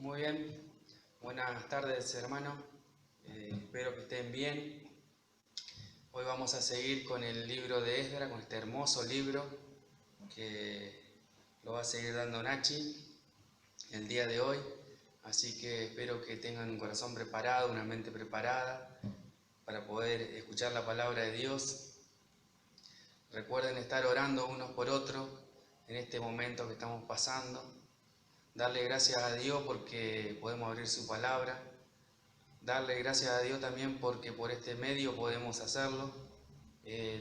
Muy bien, buenas tardes hermanos, espero que estén bien. Hoy vamos a seguir con el libro de Esdras, con este hermoso libro que lo va a seguir dando Nachi el día de hoy. Así que espero que tengan un corazón preparado, una mente preparada para poder escuchar la palabra de Dios. Recuerden estar orando unos por otros en este momento que estamos pasando. Darle gracias a Dios porque podemos abrir su palabra. Darle gracias a Dios también porque por este medio podemos hacerlo.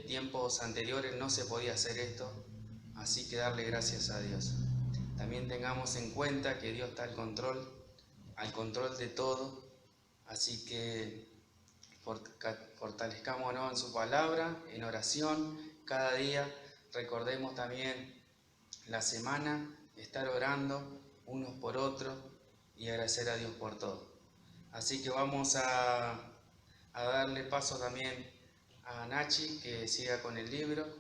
Tiempos anteriores no se podía hacer esto, así que darle gracias a Dios. También tengamos en cuenta que Dios está al control de todo, así que fortalezcámonos en su palabra, en oración, cada día. Recordemos también la semana, estar orando unos por otros y agradecer a Dios por todo. Así que vamos a darle paso también a Nachi que siga con el libro.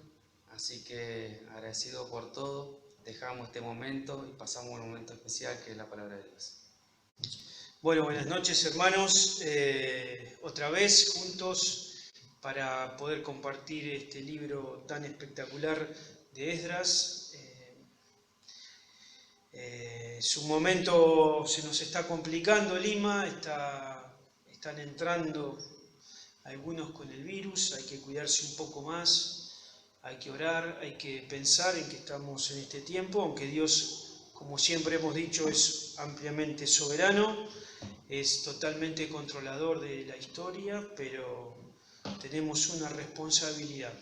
Así que agradecido por todo, dejamos este momento y pasamos a un momento especial que es la palabra de Dios. Bueno, buenas noches hermanos, otra vez juntos para poder compartir este libro tan espectacular de Esdras. Su momento se nos está complicando Lima, están entrando algunos con el virus, hay que cuidarse un poco más, hay que orar, hay que pensar en que estamos en este tiempo, aunque Dios, como siempre hemos dicho, es ampliamente soberano, es totalmente controlador de la historia, pero tenemos una responsabilidad.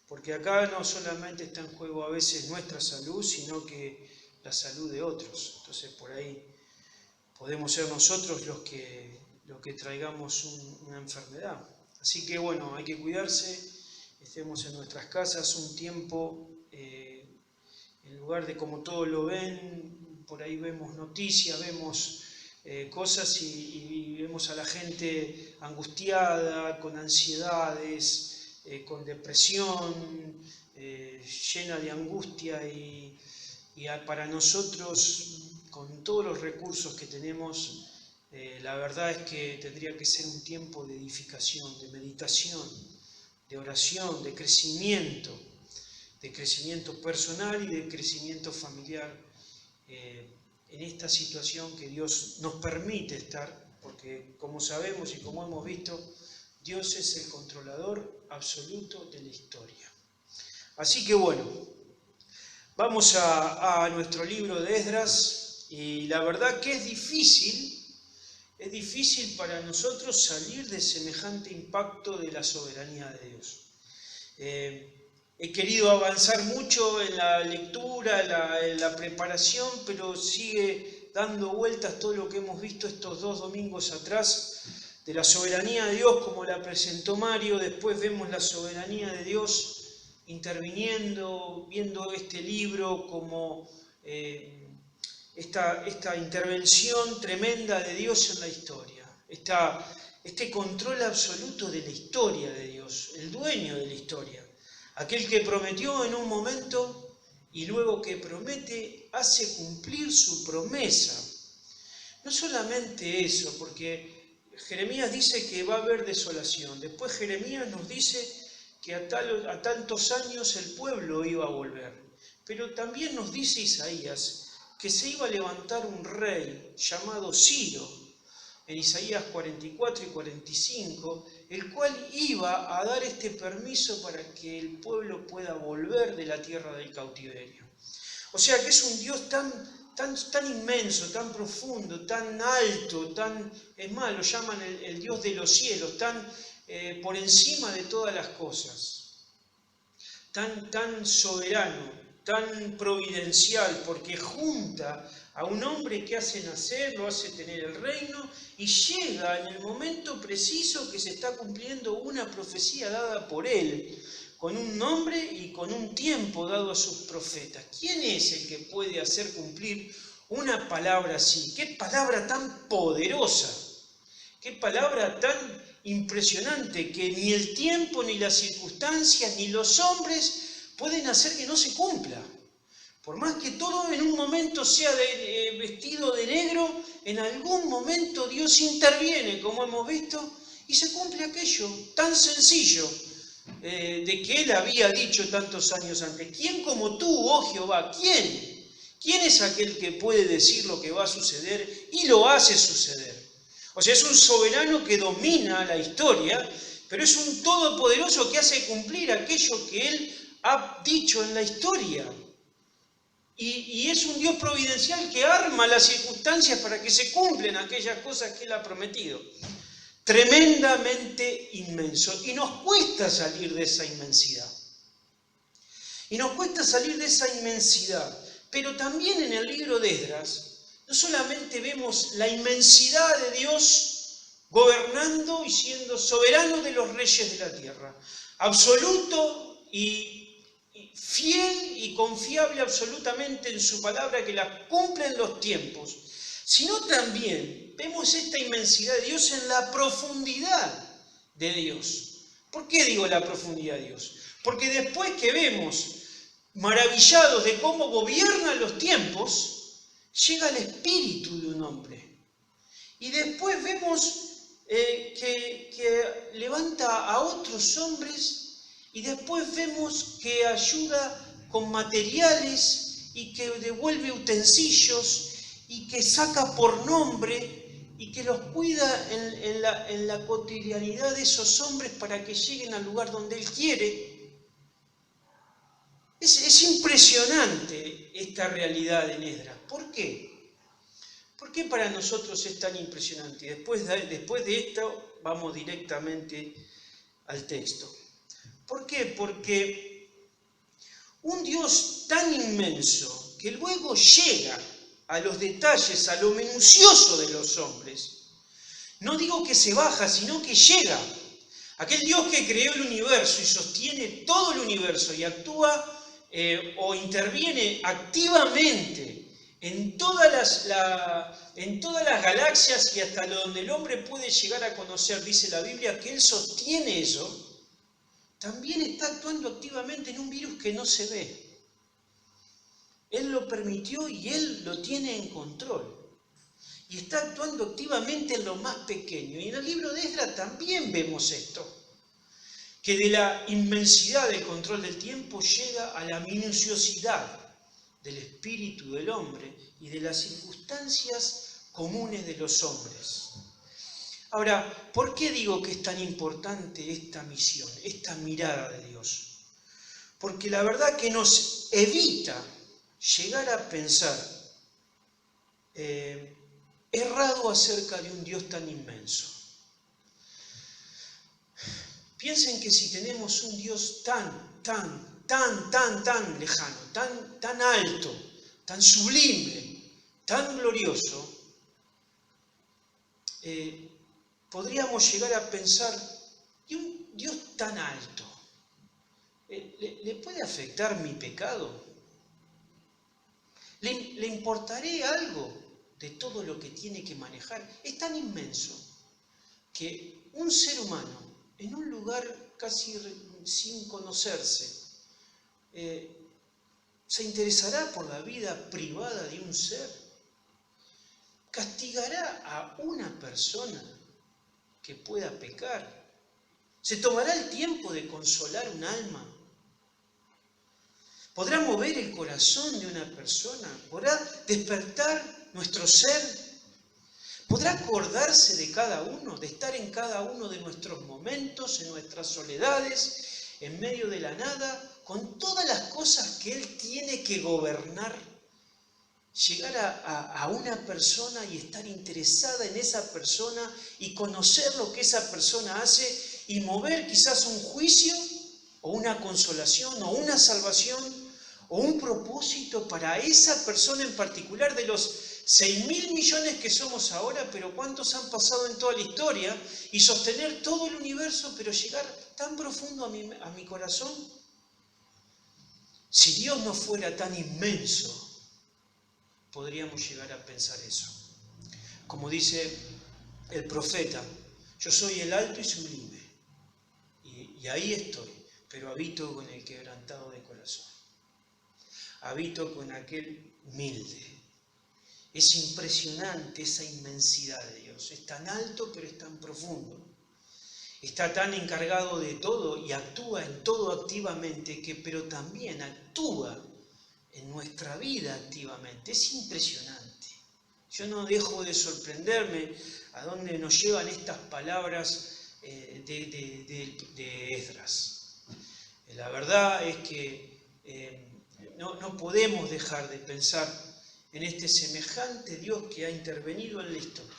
Porque acá no solamente está en juego a veces nuestra salud, sino que la salud de otros. Entonces por ahí podemos ser nosotros los que traigamos una enfermedad. Así que bueno, hay que cuidarse, estemos en nuestras casas un tiempo, en lugar de como todos lo ven, por ahí vemos noticias, vemos cosas y vemos a la gente angustiada, con ansiedades, con depresión, llena de angustia y para nosotros, con todos los recursos que tenemos, la verdad es que tendría que ser un tiempo de edificación, de meditación, de oración, de crecimiento personal y de crecimiento familiar en esta situación que Dios nos permite estar, porque como sabemos y como hemos visto, Dios es el controlador absoluto de la historia. Así que bueno, vamos a nuestro libro de Esdras y la verdad que es difícil para nosotros salir de semejante impacto de la soberanía de Dios. He querido avanzar mucho en la lectura, en la preparación, pero sigue dando vueltas todo lo que hemos visto estos 2 domingos atrás de la soberanía de Dios, como la presentó Mario. Después vemos la soberanía de Dios interviniendo, viendo este libro como esta intervención tremenda de Dios en la historia, este control absoluto de la historia de Dios, el dueño de la historia, aquel que prometió en un momento y luego que promete hace cumplir su promesa. No solamente eso, porque Jeremías dice que va a haber desolación, después Jeremías nos dice que a tantos años el pueblo iba a volver. Pero también nos dice Isaías que se iba a levantar un rey llamado Ciro, en Isaías 44 y 45, el cual iba a dar este permiso para que el pueblo pueda volver de la tierra del cautiverio. O sea que es un Dios tan inmenso, tan profundo, tan alto, es más, lo llaman el Dios de los cielos, tan por encima de todas las cosas, tan soberano, tan providencial, porque junta a un hombre que hace nacer, lo hace tener el reino, y llega en el momento preciso que se está cumpliendo una profecía dada por él, con un nombre y con un tiempo dado a sus profetas. ¿Quién es el que puede hacer cumplir una palabra así? ¡Qué palabra tan poderosa! ¡Qué palabra tan impresionante que ni el tiempo, ni las circunstancias, ni los hombres pueden hacer que no se cumpla! Por más que todo en un momento sea vestido de negro, en algún momento Dios interviene, como hemos visto, y se cumple aquello tan sencillo de que Él había dicho tantos años antes. ¿Quién como tú, oh Jehová? ¿Quién? ¿Quién es aquel que puede decir lo que va a suceder y lo hace suceder? O sea, es un soberano que domina la historia, pero es un todopoderoso que hace cumplir aquello que Él ha dicho en la historia. Y es un Dios providencial que arma las circunstancias para que se cumplen aquellas cosas que Él ha prometido. Tremendamente inmenso. Y nos cuesta salir de esa inmensidad. Y nos cuesta salir de esa inmensidad. Pero también en el libro de Esdras, no solamente vemos la inmensidad de Dios gobernando y siendo soberano de los reyes de la tierra, absoluto y fiel y confiable absolutamente en su palabra que la cumple en los tiempos, sino también vemos esta inmensidad de Dios en la profundidad de Dios. ¿Por qué digo la profundidad de Dios? Porque después que vemos maravillados de cómo gobierna los tiempos, llega el espíritu de un hombre. Y después vemos que levanta a otros hombres y después vemos que ayuda con materiales y que devuelve utensilios y que saca por nombre y que los cuida en la cotidianidad de esos hombres para que lleguen al lugar donde Él quiere. Es impresionante esta realidad en Esdras. ¿Por qué? ¿Por qué para nosotros es tan impresionante? Y después de esto vamos directamente al texto. ¿Por qué? Porque un Dios tan inmenso que luego llega a los detalles, a lo minucioso de los hombres, no digo que se baja, sino que llega. Aquel Dios que creó el universo y sostiene todo el universo y actúa o interviene activamente en todas las galaxias y hasta donde el hombre puede llegar a conocer, dice la Biblia, que Él sostiene eso, también está actuando activamente en un virus que no se ve. Él lo permitió y Él lo tiene en control. Y está actuando activamente en lo más pequeño. Y en el libro de Esdras también vemos esto. Que de la inmensidad del control del tiempo llega a la minuciosidad del espíritu del hombre y de las circunstancias comunes de los hombres. Ahora, ¿por qué digo que es tan importante esta misión, esta mirada de Dios? Porque la verdad que nos evita llegar a pensar errado acerca de un Dios tan inmenso. Piensen que si tenemos un Dios tan lejano, tan alto, tan sublime, tan glorioso, podríamos llegar a pensar, ¿y un Dios tan alto? ¿Le puede afectar mi pecado? ¿Le importaré algo de todo lo que tiene que manejar? Es tan inmenso que un ser humano en un lugar casi sin conocerse, ¿se interesará por la vida privada de un ser? ¿Castigará a una persona que pueda pecar? ¿Se tomará el tiempo de consolar un alma? ¿Podrá mover el corazón de una persona? ¿Podrá despertar nuestro ser? ¿Podrá acordarse de cada uno, de estar en cada uno de nuestros momentos, en nuestras soledades, en medio de la nada, con todas las cosas que Él tiene que gobernar? Llegar a una persona y estar interesada en esa persona y conocer lo que esa persona hace y mover quizás un juicio o una consolación o una salvación o un propósito para esa persona en particular de los 6.000 millones que somos ahora, pero ¿cuántos han pasado en toda la historia? Y sostener todo el universo, pero llegar tan profundo a mi corazón. Si Dios no fuera tan inmenso, podríamos llegar a pensar eso. Como dice el profeta, yo soy el alto y sublime, y ahí estoy, pero habito con el quebrantado de corazón. Habito con aquel humilde. Es impresionante esa inmensidad de Dios. Es tan alto, pero es tan profundo. Está tan encargado de todo y actúa en todo activamente, pero también actúa en nuestra vida activamente. Es impresionante. Yo no dejo de sorprenderme a dónde nos llevan estas palabras de Esdras. La verdad es que no podemos dejar de pensar en este semejante Dios que ha intervenido en la historia,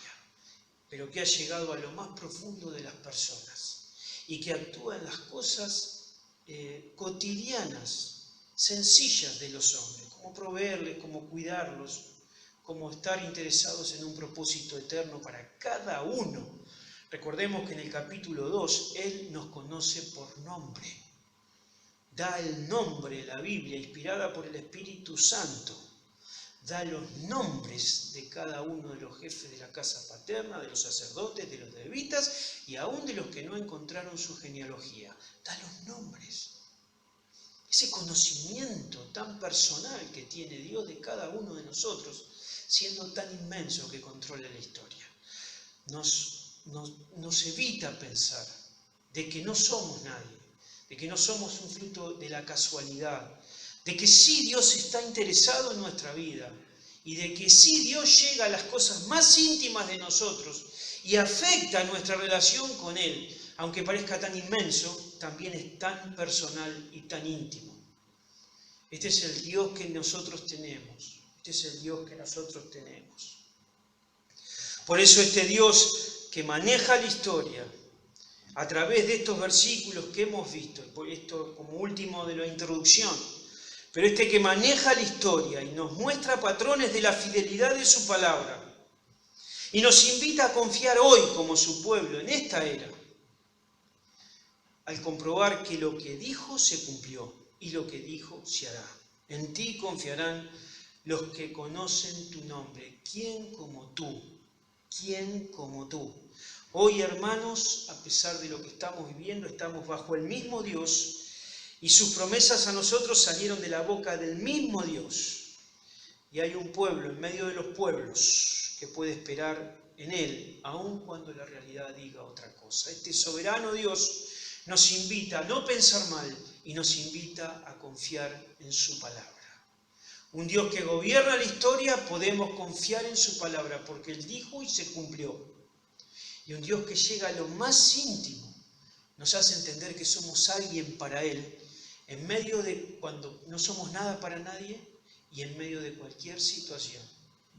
pero que ha llegado a lo más profundo de las personas y que actúa en las cosas cotidianas, sencillas de los hombres, como proveerles, como cuidarlos, como estar interesados en un propósito eterno para cada uno. Recordemos que en el capítulo 2 Él nos conoce por nombre. Da el nombre, la Biblia, inspirada por el Espíritu Santo, da los nombres de cada uno de los jefes de la casa paterna, de los sacerdotes, de los levitas y aún de los que no encontraron su genealogía. Da los nombres. Ese conocimiento tan personal que tiene Dios de cada uno de nosotros, siendo tan inmenso que controla la historia, nos evita pensar de que no somos nadie, de que no somos un fruto de la casualidad, de que sí Dios está interesado en nuestra vida y de que sí Dios llega a las cosas más íntimas de nosotros y afecta nuestra relación con Él, aunque parezca tan inmenso, también es tan personal y tan íntimo. Este es el Dios que nosotros tenemos. Este es el Dios que nosotros tenemos. Por eso este Dios que maneja la historia a través de estos versículos que hemos visto, y por esto como último de la introducción, pero este que maneja la historia y nos muestra patrones de la fidelidad de su palabra y nos invita a confiar hoy como su pueblo en esta era, al comprobar que lo que dijo se cumplió y lo que dijo se hará. En ti confiarán los que conocen tu nombre. ¿Quién como tú? ¿Quién como tú? Hoy, hermanos, a pesar de lo que estamos viviendo, estamos bajo el mismo Dios y sus promesas a nosotros salieron de la boca del mismo Dios. Y hay un pueblo en medio de los pueblos que puede esperar en Él, aun cuando la realidad diga otra cosa. Este soberano Dios nos invita a no pensar mal y nos invita a confiar en su palabra. Un Dios que gobierna la historia, podemos confiar en su palabra porque Él dijo y se cumplió. Y un Dios que llega a lo más íntimo, nos hace entender que somos alguien para Él, en medio de cuando no somos nada para nadie y en medio de cualquier situación.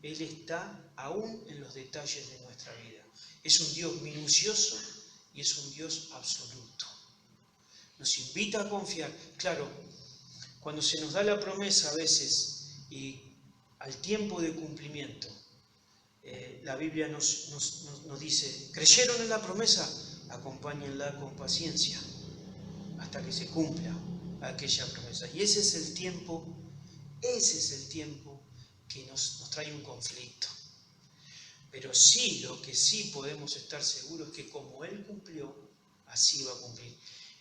Él está aún en los detalles de nuestra vida. Es un Dios minucioso y es un Dios absoluto. Nos invita a confiar. Claro, cuando se nos da la promesa a veces y al tiempo de cumplimiento, la Biblia nos dice, ¿creyeron en la promesa? Acompáñenla con paciencia hasta que se cumpla aquella promesa. Y ese es el tiempo que nos trae un conflicto. Pero sí, lo que sí podemos estar seguros es que como Él cumplió, así va a cumplir.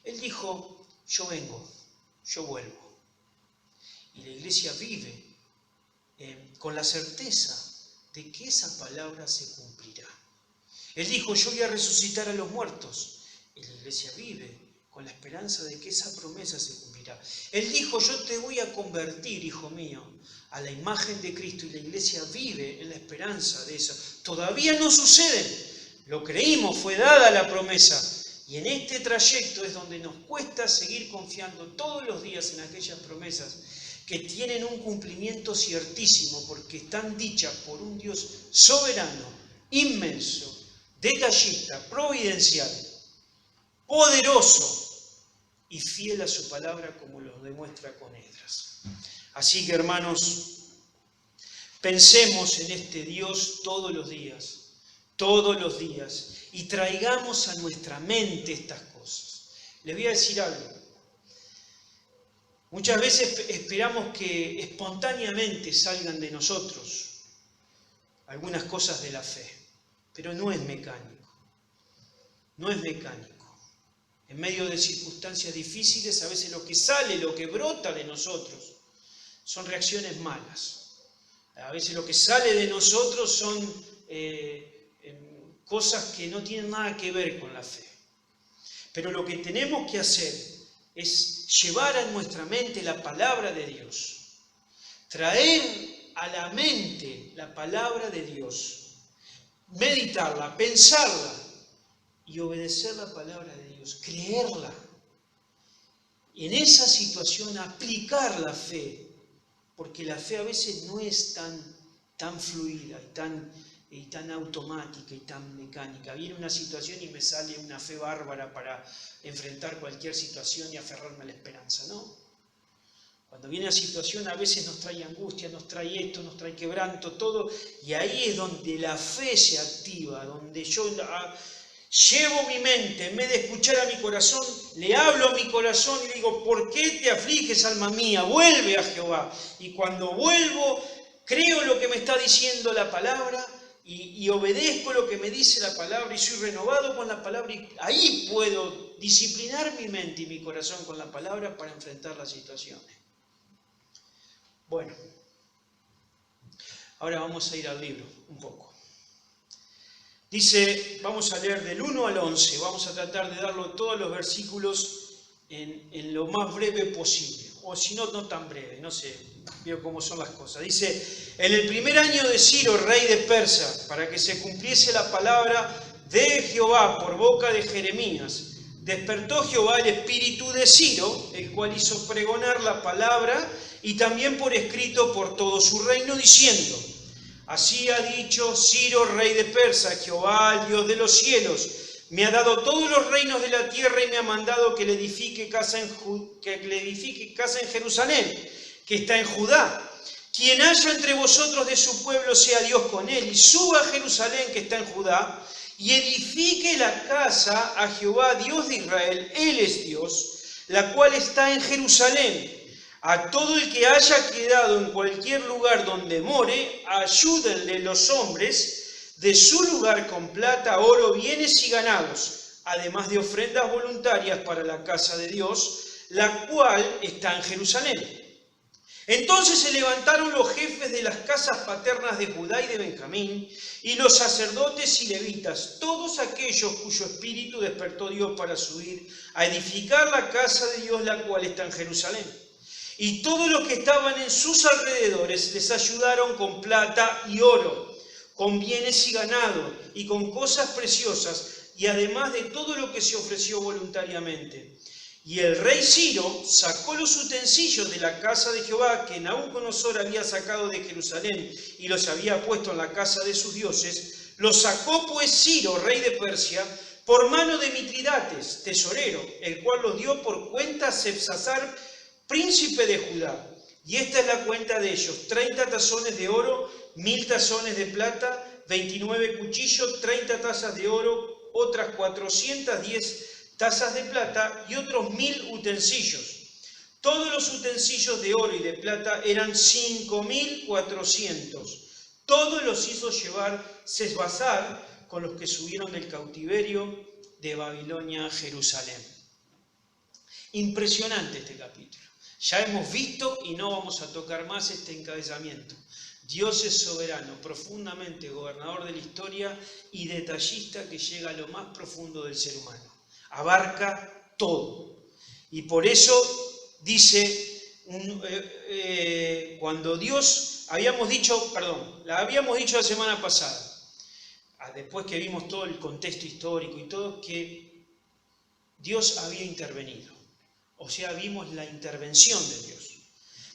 Él dijo, yo vengo, yo vuelvo. Y la iglesia vive con la certeza de que esa palabra se cumplirá. Él dijo, yo voy a resucitar a los muertos. Y la iglesia vive con la esperanza de que esa promesa se cumplirá. Él dijo, yo te voy a convertir, hijo mío, a la imagen de Cristo. Y la iglesia vive en la esperanza de eso. Todavía no sucede. Lo creímos, fue dada la promesa. Y en este trayecto es donde nos cuesta seguir confiando todos los días en aquellas promesas que tienen un cumplimiento ciertísimo porque están dichas por un Dios soberano, inmenso, detallista, providencial, poderoso y fiel a su palabra como lo demuestra con Esdras. Así que, hermanos, pensemos en este Dios todos los días, y traigamos a nuestra mente estas cosas. Les voy a decir algo. Muchas veces esperamos que espontáneamente salgan de nosotros algunas cosas de la fe, pero no es mecánico. No es mecánico. En medio de circunstancias difíciles, a veces lo que sale, lo que brota de nosotros, son reacciones malas. A veces lo que sale de nosotros son cosas que no tienen nada que ver con la fe. Pero lo que tenemos que hacer es llevar a nuestra mente la palabra de Dios. Traer a la mente la palabra de Dios. Meditarla, pensarla y obedecer la palabra de Dios. Creerla. Y en esa situación aplicar la fe. Porque la fe a veces no es tan fluida y tan automática y tan mecánica. Viene una situación y me sale una fe bárbara para enfrentar cualquier situación y aferrarme a la esperanza, ¿no? Cuando viene la situación a veces nos trae angustia, nos trae esto, nos trae quebranto, todo. Y ahí es donde la fe se activa, donde yo llevo mi mente, en vez de escuchar a mi corazón, le hablo a mi corazón y le digo, ¿por qué te afliges, alma mía? Vuelve a Jehová. Y cuando vuelvo, creo lo que me está diciendo la palabra y obedezco lo que me dice la palabra y soy renovado con la palabra. Y ahí puedo disciplinar mi mente y mi corazón con la palabra para enfrentar las situaciones. Bueno, ahora vamos a ir al libro un poco. Dice, vamos a leer del 1 al 11, vamos a tratar de darlo todos los versículos en lo más breve posible, o si no, no tan breve, no sé, veo cómo son las cosas. Dice, en el primer año de Ciro, rey de Persia, para que se cumpliese la palabra de Jehová por boca de Jeremías, despertó Jehová el espíritu de Ciro, el cual hizo pregonar la palabra y también por escrito por todo su reino, diciendo, así ha dicho Ciro, rey de Persia, Jehová, el Dios de los cielos, me ha dado todos los reinos de la tierra y me ha mandado que le edifique casa en Jerusalén, que está en Judá. Quien haya entre vosotros de su pueblo sea Dios con él, y suba a Jerusalén, que está en Judá, y edifique la casa a Jehová, Dios de Israel, él es Dios, la cual está en Jerusalén. A todo el que haya quedado en cualquier lugar donde more, ayúdenle los hombres de su lugar con plata, oro, bienes y ganados, además de ofrendas voluntarias para la casa de Dios, la cual está en Jerusalén. Entonces se levantaron los jefes de las casas paternas de Judá y de Benjamín, y los sacerdotes y levitas, todos aquellos cuyo espíritu despertó Dios para subir a edificar la casa de Dios, la cual está en Jerusalén. Y todos los que estaban en sus alrededores les ayudaron con plata y oro, con bienes y ganado, y con cosas preciosas, y además de todo lo que se ofreció voluntariamente. Y el rey Ciro sacó los utensilios de la casa de Jehová que Nabucodonosor había sacado de Jerusalén y los había puesto en la casa de sus dioses. Los sacó pues Ciro, rey de Persia, por mano de Mitridates, tesorero, el cual los dio por cuenta a Sebsasar, príncipe de Judá. Y esta es la cuenta de ellos: 30 tazones de oro, 1000 tazones de plata, 29 cuchillos, 30 tazas de oro, otras 410 tazas de plata y otros 1000 utensilios. Todos los utensilios de oro y de plata eran 5400. Todos los hizo llevar Sesbazar con los que subieron del cautiverio de Babilonia a Jerusalén. Impresionante este capítulo. Ya hemos visto y no vamos a tocar más este encabezamiento. Dios es soberano, profundamente gobernador de la historia y detallista que llega a lo más profundo del ser humano. Abarca todo. Y por eso dice, cuando Dios, habíamos dicho la semana pasada, después que vimos todo el contexto histórico y todo, que Dios había intervenido. O sea, vimos la intervención de Dios.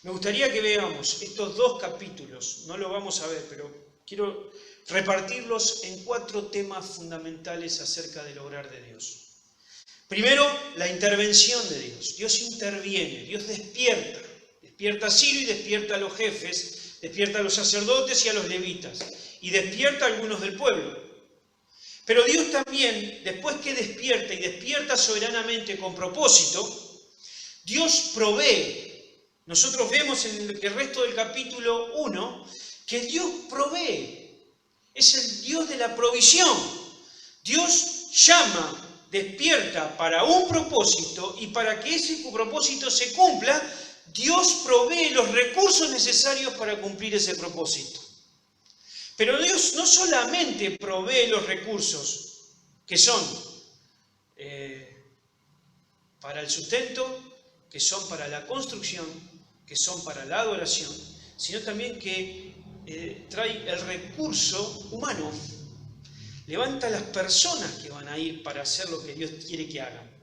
Me gustaría que veamos estos dos capítulos, no lo vamos a ver, pero quiero repartirlos en 4 temas fundamentales acerca del obrar de Dios. Primero, la intervención de Dios. Dios interviene, Dios despierta. Despierta a Ciro y despierta a los jefes, despierta a los sacerdotes y a los levitas, y despierta a algunos del pueblo. Pero Dios también, después que despierta y despierta soberanamente con propósito, Dios provee. Nosotros vemos en el resto del capítulo 1 que Dios provee. Es el Dios de la provisión. Dios llama, despierta para un propósito, y para que ese propósito se cumpla, Dios provee los recursos necesarios para cumplir ese propósito. Pero Dios no solamente provee los recursos que son para el sustento, que son para la construcción, que son para la adoración, sino también que trae el recurso humano. Levanta a las personas que van a ir para hacer lo que Dios quiere que hagan.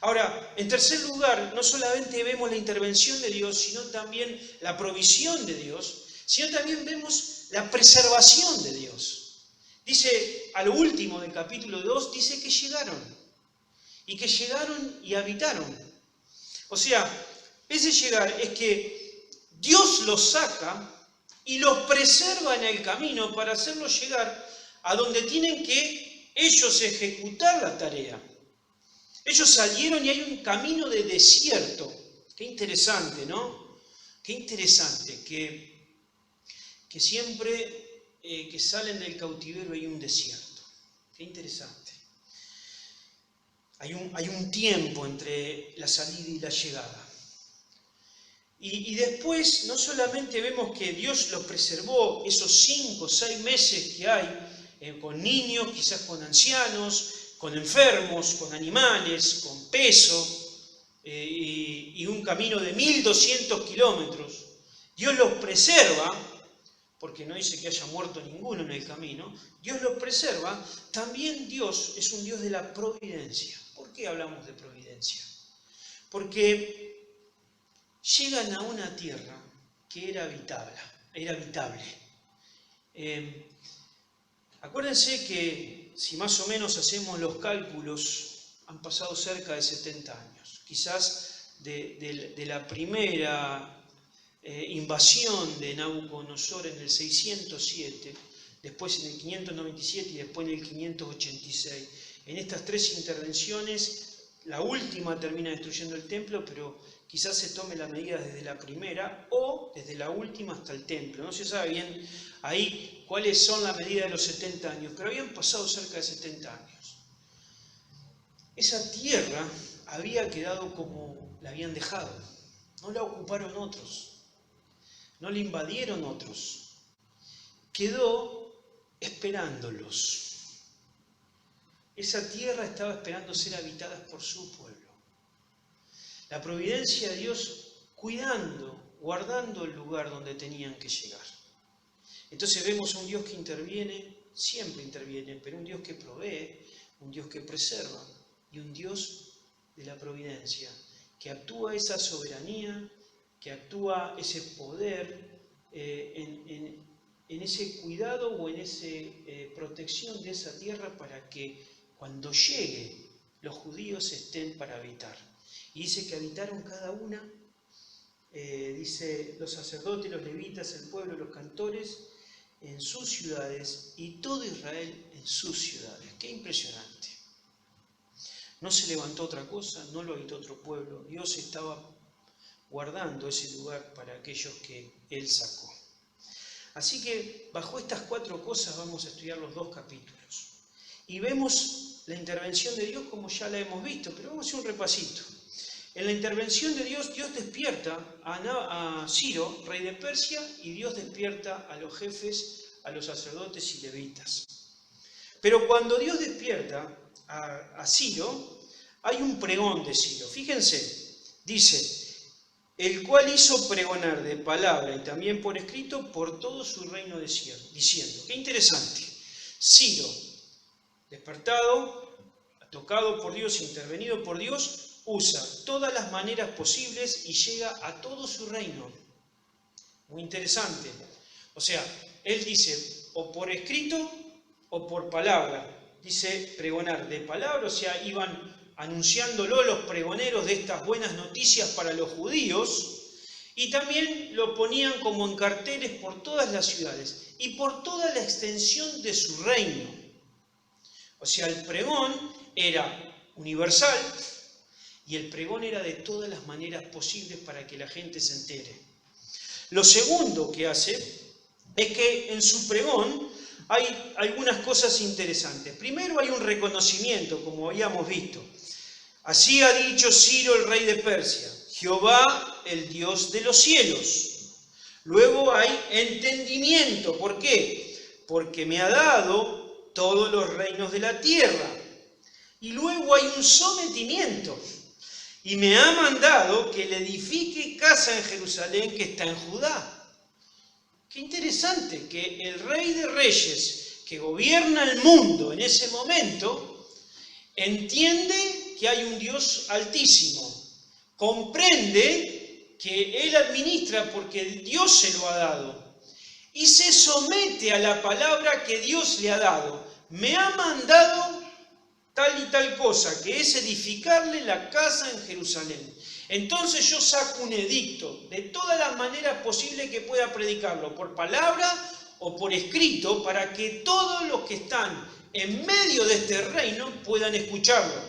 Ahora, en tercer lugar, no solamente vemos la intervención de Dios, sino también la provisión de Dios, sino también vemos la preservación de Dios. Dice, a lo último del capítulo 2, dice que llegaron. Y que llegaron y habitaron. O sea, ese llegar es que Dios los saca y los preserva en el camino para hacerlos llegar a donde tienen que ellos ejecutar la tarea. Ellos salieron y hay un camino de desierto. Qué interesante, ¿no? Qué interesante que siempre que salen del cautiverio hay un desierto. Qué interesante. Hay un tiempo entre la salida y la llegada. Y después no solamente vemos que Dios los preservó esos 5 o 6 meses que hay, con niños, quizás con ancianos, con enfermos, con animales, con peso, y un camino de 1200 kilómetros. Dios los preserva, porque no dice que haya muerto ninguno en el camino, Dios los preserva. También Dios es un Dios de la providencia. ¿Por qué hablamos de providencia? Porque llegan a una tierra que era habitable. Acuérdense que si más o menos hacemos los cálculos, han pasado cerca de 70 años. Quizás de la primera invasión de Nabucodonosor en el 607, después en el 597 y después en el 586. En estas 3 intervenciones, la última termina destruyendo el templo, pero quizás se tome la medida desde la primera o desde la última hasta el templo. No se sabe bien ahí cuáles son las medidas de los 70 años, pero habían pasado cerca de 70 años. Esa tierra había quedado como la habían dejado. No la ocuparon otros, no la invadieron otros. Quedó esperándolos. Esa tierra estaba esperando ser habitada por su pueblo. La providencia de Dios cuidando, guardando el lugar donde tenían que llegar. Entonces vemos a un Dios que interviene, siempre interviene, pero un Dios que provee, un Dios que preserva y un Dios de la providencia, que actúa esa soberanía, que actúa ese poder en ese cuidado o en esa protección de esa tierra para que cuando llegue los judíos estén para habitar. Y dice que habitaron cada una, dice los sacerdotes, los levitas, el pueblo, los cantores, en sus ciudades y todo Israel en sus ciudades. ¡Qué impresionante! No se levantó otra cosa, no lo habitó otro pueblo. Dios estaba guardando ese lugar para aquellos que Él sacó. Así que bajo estas 4 cosas vamos a estudiar los 2 capítulos. Y vemos la intervención de Dios como ya la hemos visto, pero vamos a hacer un repasito. En la intervención de Dios, Dios despierta a Ciro, rey de Persia, y Dios despierta a los jefes, a los sacerdotes y levitas. Pero cuando Dios despierta a Ciro, hay un pregón de Ciro. Fíjense, dice, el cual hizo pregonar de palabra y también por escrito por todo su reino diciendo. Qué interesante. Ciro, despertado, tocado por Dios, intervenido por Dios, usa todas las maneras posibles y llega a todo su reino. Muy interesante. O sea, él dice, o por escrito o por palabra. Dice pregonar de palabra, o sea, iban anunciándolo los pregoneros de estas buenas noticias para los judíos, y también lo ponían como en carteles por todas las ciudades y por toda la extensión de su reino. O sea, el pregón era universal y el pregón era de todas las maneras posibles para que la gente se entere. Lo segundo que hace es que en su pregón hay algunas cosas interesantes. Primero hay un reconocimiento, como habíamos visto. Así ha dicho Ciro, el rey de Persia: Jehová Jehová, el Dios de los cielos. Luego hay entendimiento. ¿Por qué? Porque me ha dado todos los reinos de la tierra. Y luego hay un sometimiento. Y me ha mandado que le edifique casa en Jerusalén que está en Judá. Qué interesante que el Rey de Reyes, que gobierna el mundo en ese momento, entiende que hay un Dios altísimo. Comprende que Él administra porque Dios se lo ha dado. Y se somete a la palabra que Dios le ha dado. Me ha mandado tal y tal cosa, que es edificarle la casa en Jerusalén. Entonces yo saco un edicto de todas las maneras posibles que pueda predicarlo, por palabra o por escrito, para que todos los que están en medio de este reino puedan escucharlo.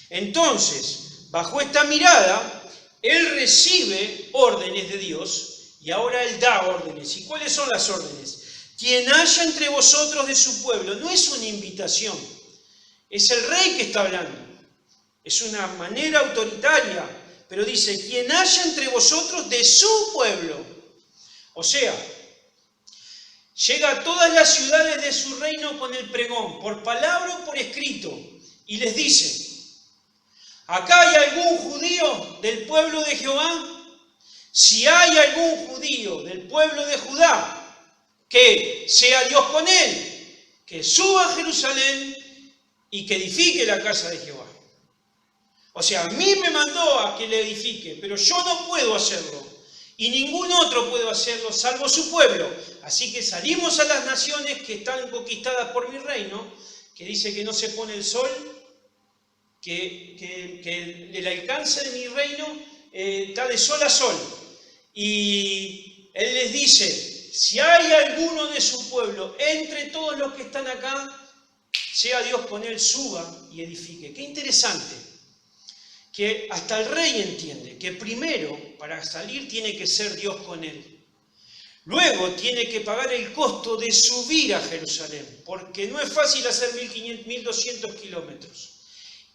Entonces, bajo esta mirada, él recibe órdenes de Dios y ahora él da órdenes. ¿Y cuáles son las órdenes? Quien haya entre vosotros de su pueblo, no es una invitación, es el rey que está hablando. Es una manera autoritaria, pero dice, quien haya entre vosotros de su pueblo. O sea, llega a todas las ciudades de su reino con el pregón, por palabra o por escrito, y les dice, ¿acá hay algún judío del pueblo de Jehová? Si hay algún judío del pueblo de Judá, que sea Dios con él, que suba a Jerusalén y que edifique la casa de Jehová. O sea, a mí me mandó a que le edifique, pero yo no puedo hacerlo. Y ningún otro puede hacerlo, salvo su pueblo. Así que salimos a las naciones que están conquistadas por mi reino, que dice que no se pone el sol, que el alcance de mi reino está de sol a sol. Y él les dice, si hay alguno de su pueblo, entre todos los que están acá, sea Dios con él, suba y edifique. Qué interesante, que hasta el rey entiende que primero, para salir, tiene que ser Dios con él. Luego tiene que pagar el costo de subir a Jerusalén, porque no es fácil hacer 1200 kilómetros.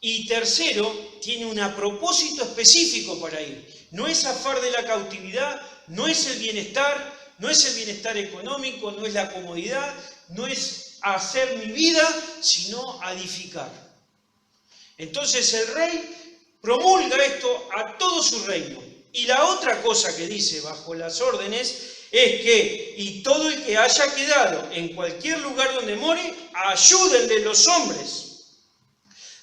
Y tercero, tiene un propósito específico para ir. No es zafar de la cautividad, no es el bienestar, no es el bienestar económico, no es la comodidad, no es hacer mi vida, sino a edificar. Entonces el rey promulga esto a todo su reino. Y la otra cosa que dice bajo las órdenes es que, y todo el que haya quedado en cualquier lugar donde more, ayúdenle los hombres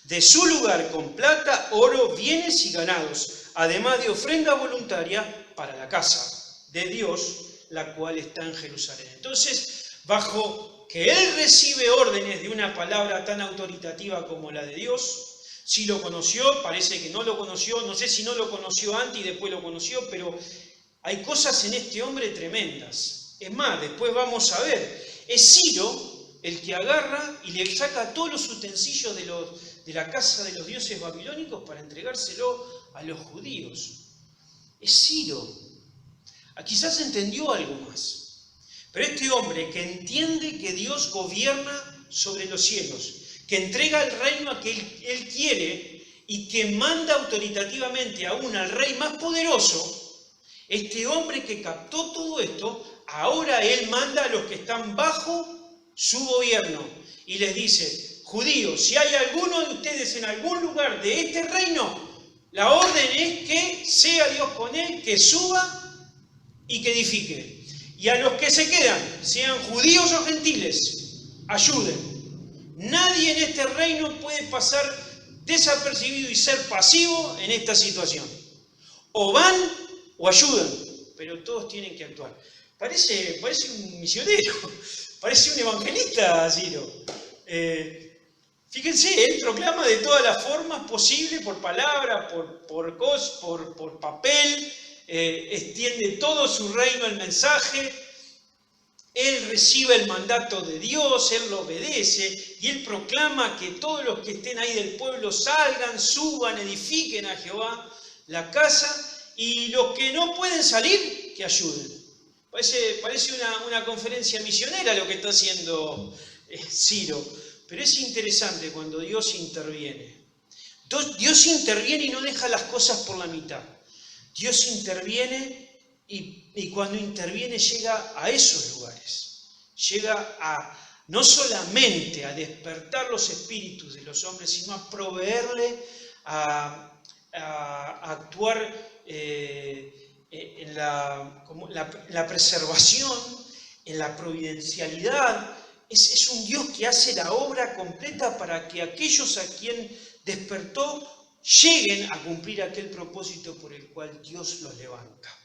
de su lugar con plata, oro, bienes y ganados, además de ofrenda voluntaria para la casa de Dios, la cual está en Jerusalén. Entonces, bajo que él recibe órdenes de una palabra tan autoritativa como la de Dios, si lo conoció, parece que no lo conoció, no sé si no lo conoció antes y después lo conoció, pero hay cosas en este hombre tremendas. Es más, después vamos a ver, es Ciro el que agarra y le saca todos los utensilios de la casa de los dioses babilónicos para entregárselo a los judíos. Es Ciro. Quizás entendió algo más. Pero este hombre que entiende que Dios gobierna sobre los cielos, que entrega el reino a que él quiere y que manda autoritativamente aún al rey más poderoso, este hombre que captó todo esto, ahora él manda a los que están bajo su gobierno y les dice, judíos, si hay alguno de ustedes en algún lugar de este reino, la orden es que sea Dios con él, que suba y que edifique. Y a los que se quedan, sean judíos o gentiles, ayuden. Nadie en este reino puede pasar desapercibido y ser pasivo en esta situación. O van o ayudan, pero todos tienen que actuar. Parece un misionero, parece un evangelista, Ciro. Fíjense, él proclama de todas las formas posibles, por palabra, por papel, extiende todo su reino el mensaje, él recibe el mandato de Dios, él lo obedece y él proclama que todos los que estén ahí del pueblo salgan, suban, edifiquen a Jehová la casa y los que no pueden salir, que ayuden. Parece una conferencia misionera lo que está haciendo Ciro, pero es interesante cuando Dios interviene. Dios interviene y no deja las cosas por la mitad. Dios interviene y cuando interviene llega a esos lugares. Llega a no solamente a despertar los espíritus de los hombres, sino a proveerle, a actuar en la preservación, en la providencialidad. Es un Dios que hace la obra completa para que aquellos a quien despertó lleguen a cumplir aquel propósito por el cual Dios los levanta.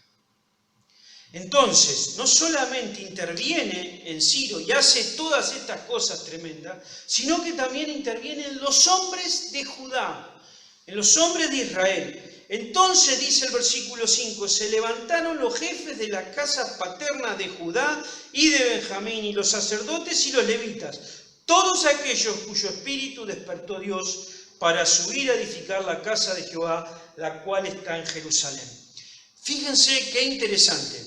Entonces, no solamente interviene en Ciro y hace todas estas cosas tremendas, sino que también interviene en los hombres de Judá, en los hombres de Israel. Entonces, dice el versículo 5, se levantaron los jefes de la casa paterna de Judá y de Benjamín, y los sacerdotes y los levitas, todos aquellos cuyo espíritu despertó Dios para subir a edificar la casa de Jehová, la cual está en Jerusalén. Fíjense qué interesante,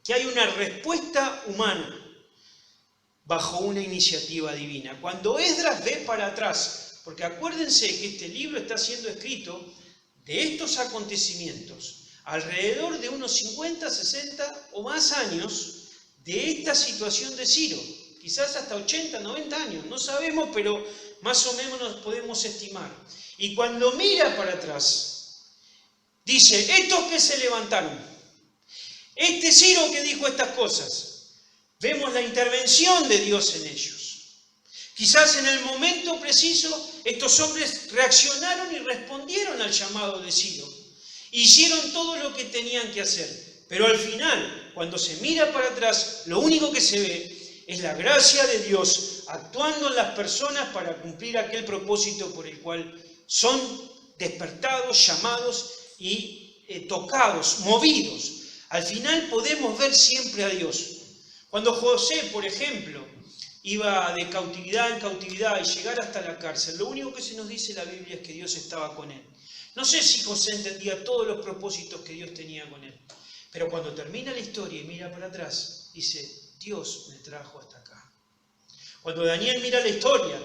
que hay una respuesta humana bajo una iniciativa divina. Cuando Esdras ve para atrás, porque acuérdense que este libro está siendo escrito de estos acontecimientos, alrededor de unos 50, 60 o más años de esta situación de Ciro, quizás hasta 80, 90 años, no sabemos, pero más o menos nos podemos estimar. Y cuando mira para atrás, dice, estos que se levantaron, este Ciro que dijo estas cosas, vemos la intervención de Dios en ellos. Quizás en el momento preciso estos hombres reaccionaron y respondieron al llamado de Ciro. Hicieron todo lo que tenían que hacer. Pero al final, cuando se mira para atrás, lo único que se ve es la gracia de Dios actuando en las personas para cumplir aquel propósito por el cual son despertados, llamados y tocados, movidos. Al final podemos ver siempre a Dios. Cuando José, por ejemplo, iba de cautividad en cautividad y llegar hasta la cárcel, lo único que se nos dice la Biblia es que Dios estaba con él. No sé si José entendía todos los propósitos que Dios tenía con él, pero cuando termina la historia y mira para atrás, dice, Dios me trajo hasta acá. Cuando Daniel mira la historia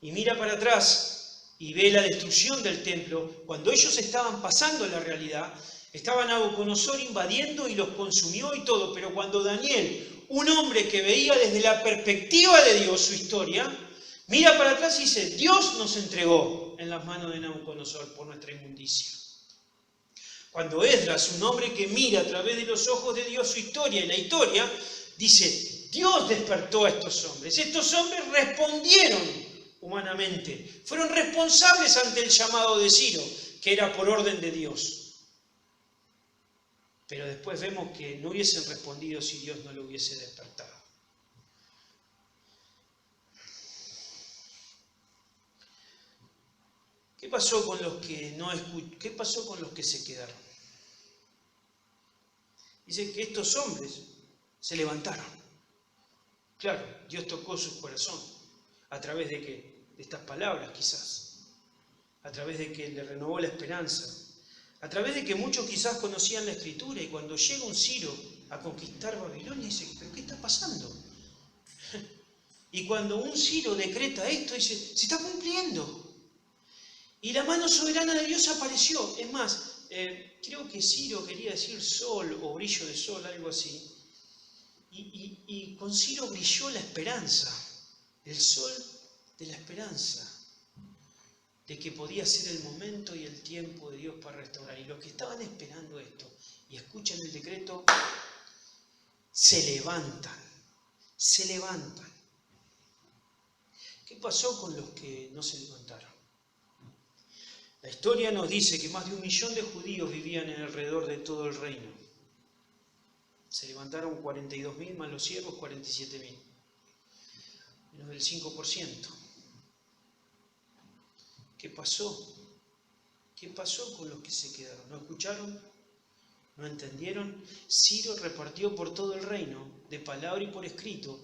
y mira para atrás y ve la destrucción del templo, cuando ellos estaban pasando la realidad, estaba Nabucodonosor invadiendo y los consumió y todo, pero cuando Daniel, un hombre que veía desde la perspectiva de Dios su historia, mira para atrás y dice, Dios nos entregó en las manos de Nabucodonosor por nuestra inmundicia. Cuando Esdras, un hombre que mira a través de los ojos de Dios su historia y la historia, dice, Dios despertó a estos hombres. Estos hombres respondieron humanamente, fueron responsables ante el llamado de Ciro, que era por orden de Dios. Pero después vemos que no hubiesen respondido si Dios no lo hubiese despertado. ¿Qué pasó con los que no escucharon? ¿Qué pasó con los que se quedaron? Dice que estos hombres se levantaron. Claro, Dios tocó su corazón. ¿A través de qué? De estas palabras quizás. A través de que le renovó la esperanza. A través de que muchos quizás conocían la Escritura y cuando llega un Ciro a conquistar Babilonia dice, ¿pero qué está pasando? Y cuando un Ciro decreta esto dice, se está cumpliendo. Y la mano soberana de Dios apareció. Es más, creo que Ciro quería decir sol o brillo de sol, algo así. Y con Ciro brilló la esperanza, el sol de la esperanza, de que podía ser el momento y el tiempo de Dios para restaurar. Y los que estaban esperando esto y escuchan el decreto, se levantan, se levantan. ¿Qué pasó con los que no se levantaron? La historia nos dice que más de 1 millón de judíos vivían alrededor de todo el reino. Se levantaron 42.000 más los siervos, 47.000. Menos del 5%. ¿Qué pasó? ¿Qué pasó con los que se quedaron? ¿No escucharon? ¿No entendieron? Ciro repartió por todo el reino, de palabra y por escrito.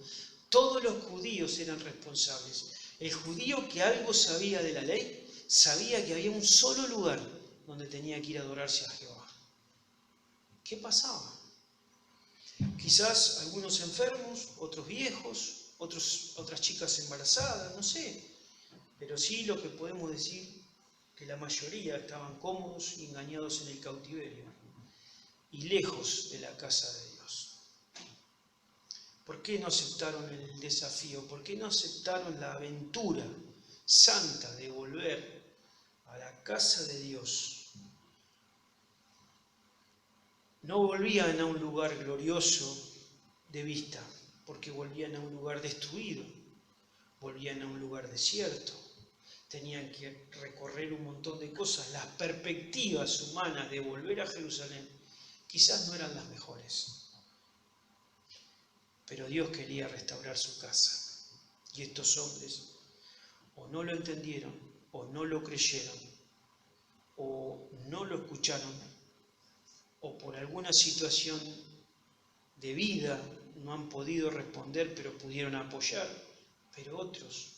Todos los judíos eran responsables. El judío que algo sabía de la ley, sabía que había un solo lugar donde tenía que ir a adorarse a Jehová. ¿Qué pasaba? Quizás algunos enfermos, otros viejos, otras chicas embarazadas, no sé. Pero sí lo que podemos decir, que la mayoría estaban cómodos y engañados en el cautiverio. y lejos de la casa de Dios. ¿Por qué no aceptaron el desafío? ¿Por qué no aceptaron la aventura santa de volver a la casa de Dios? No volvían a un lugar glorioso de vista, porque volvían a un lugar destruido, volvían a un lugar desierto, tenían que recorrer un montón de cosas. Las perspectivas humanas de volver a Jerusalén quizás no eran las mejores, pero Dios quería restaurar su casa, y estos hombres o no lo entendieron, o no lo creyeron, o no lo escucharon, o por alguna situación de vida no han podido responder, pero pudieron apoyar, pero otros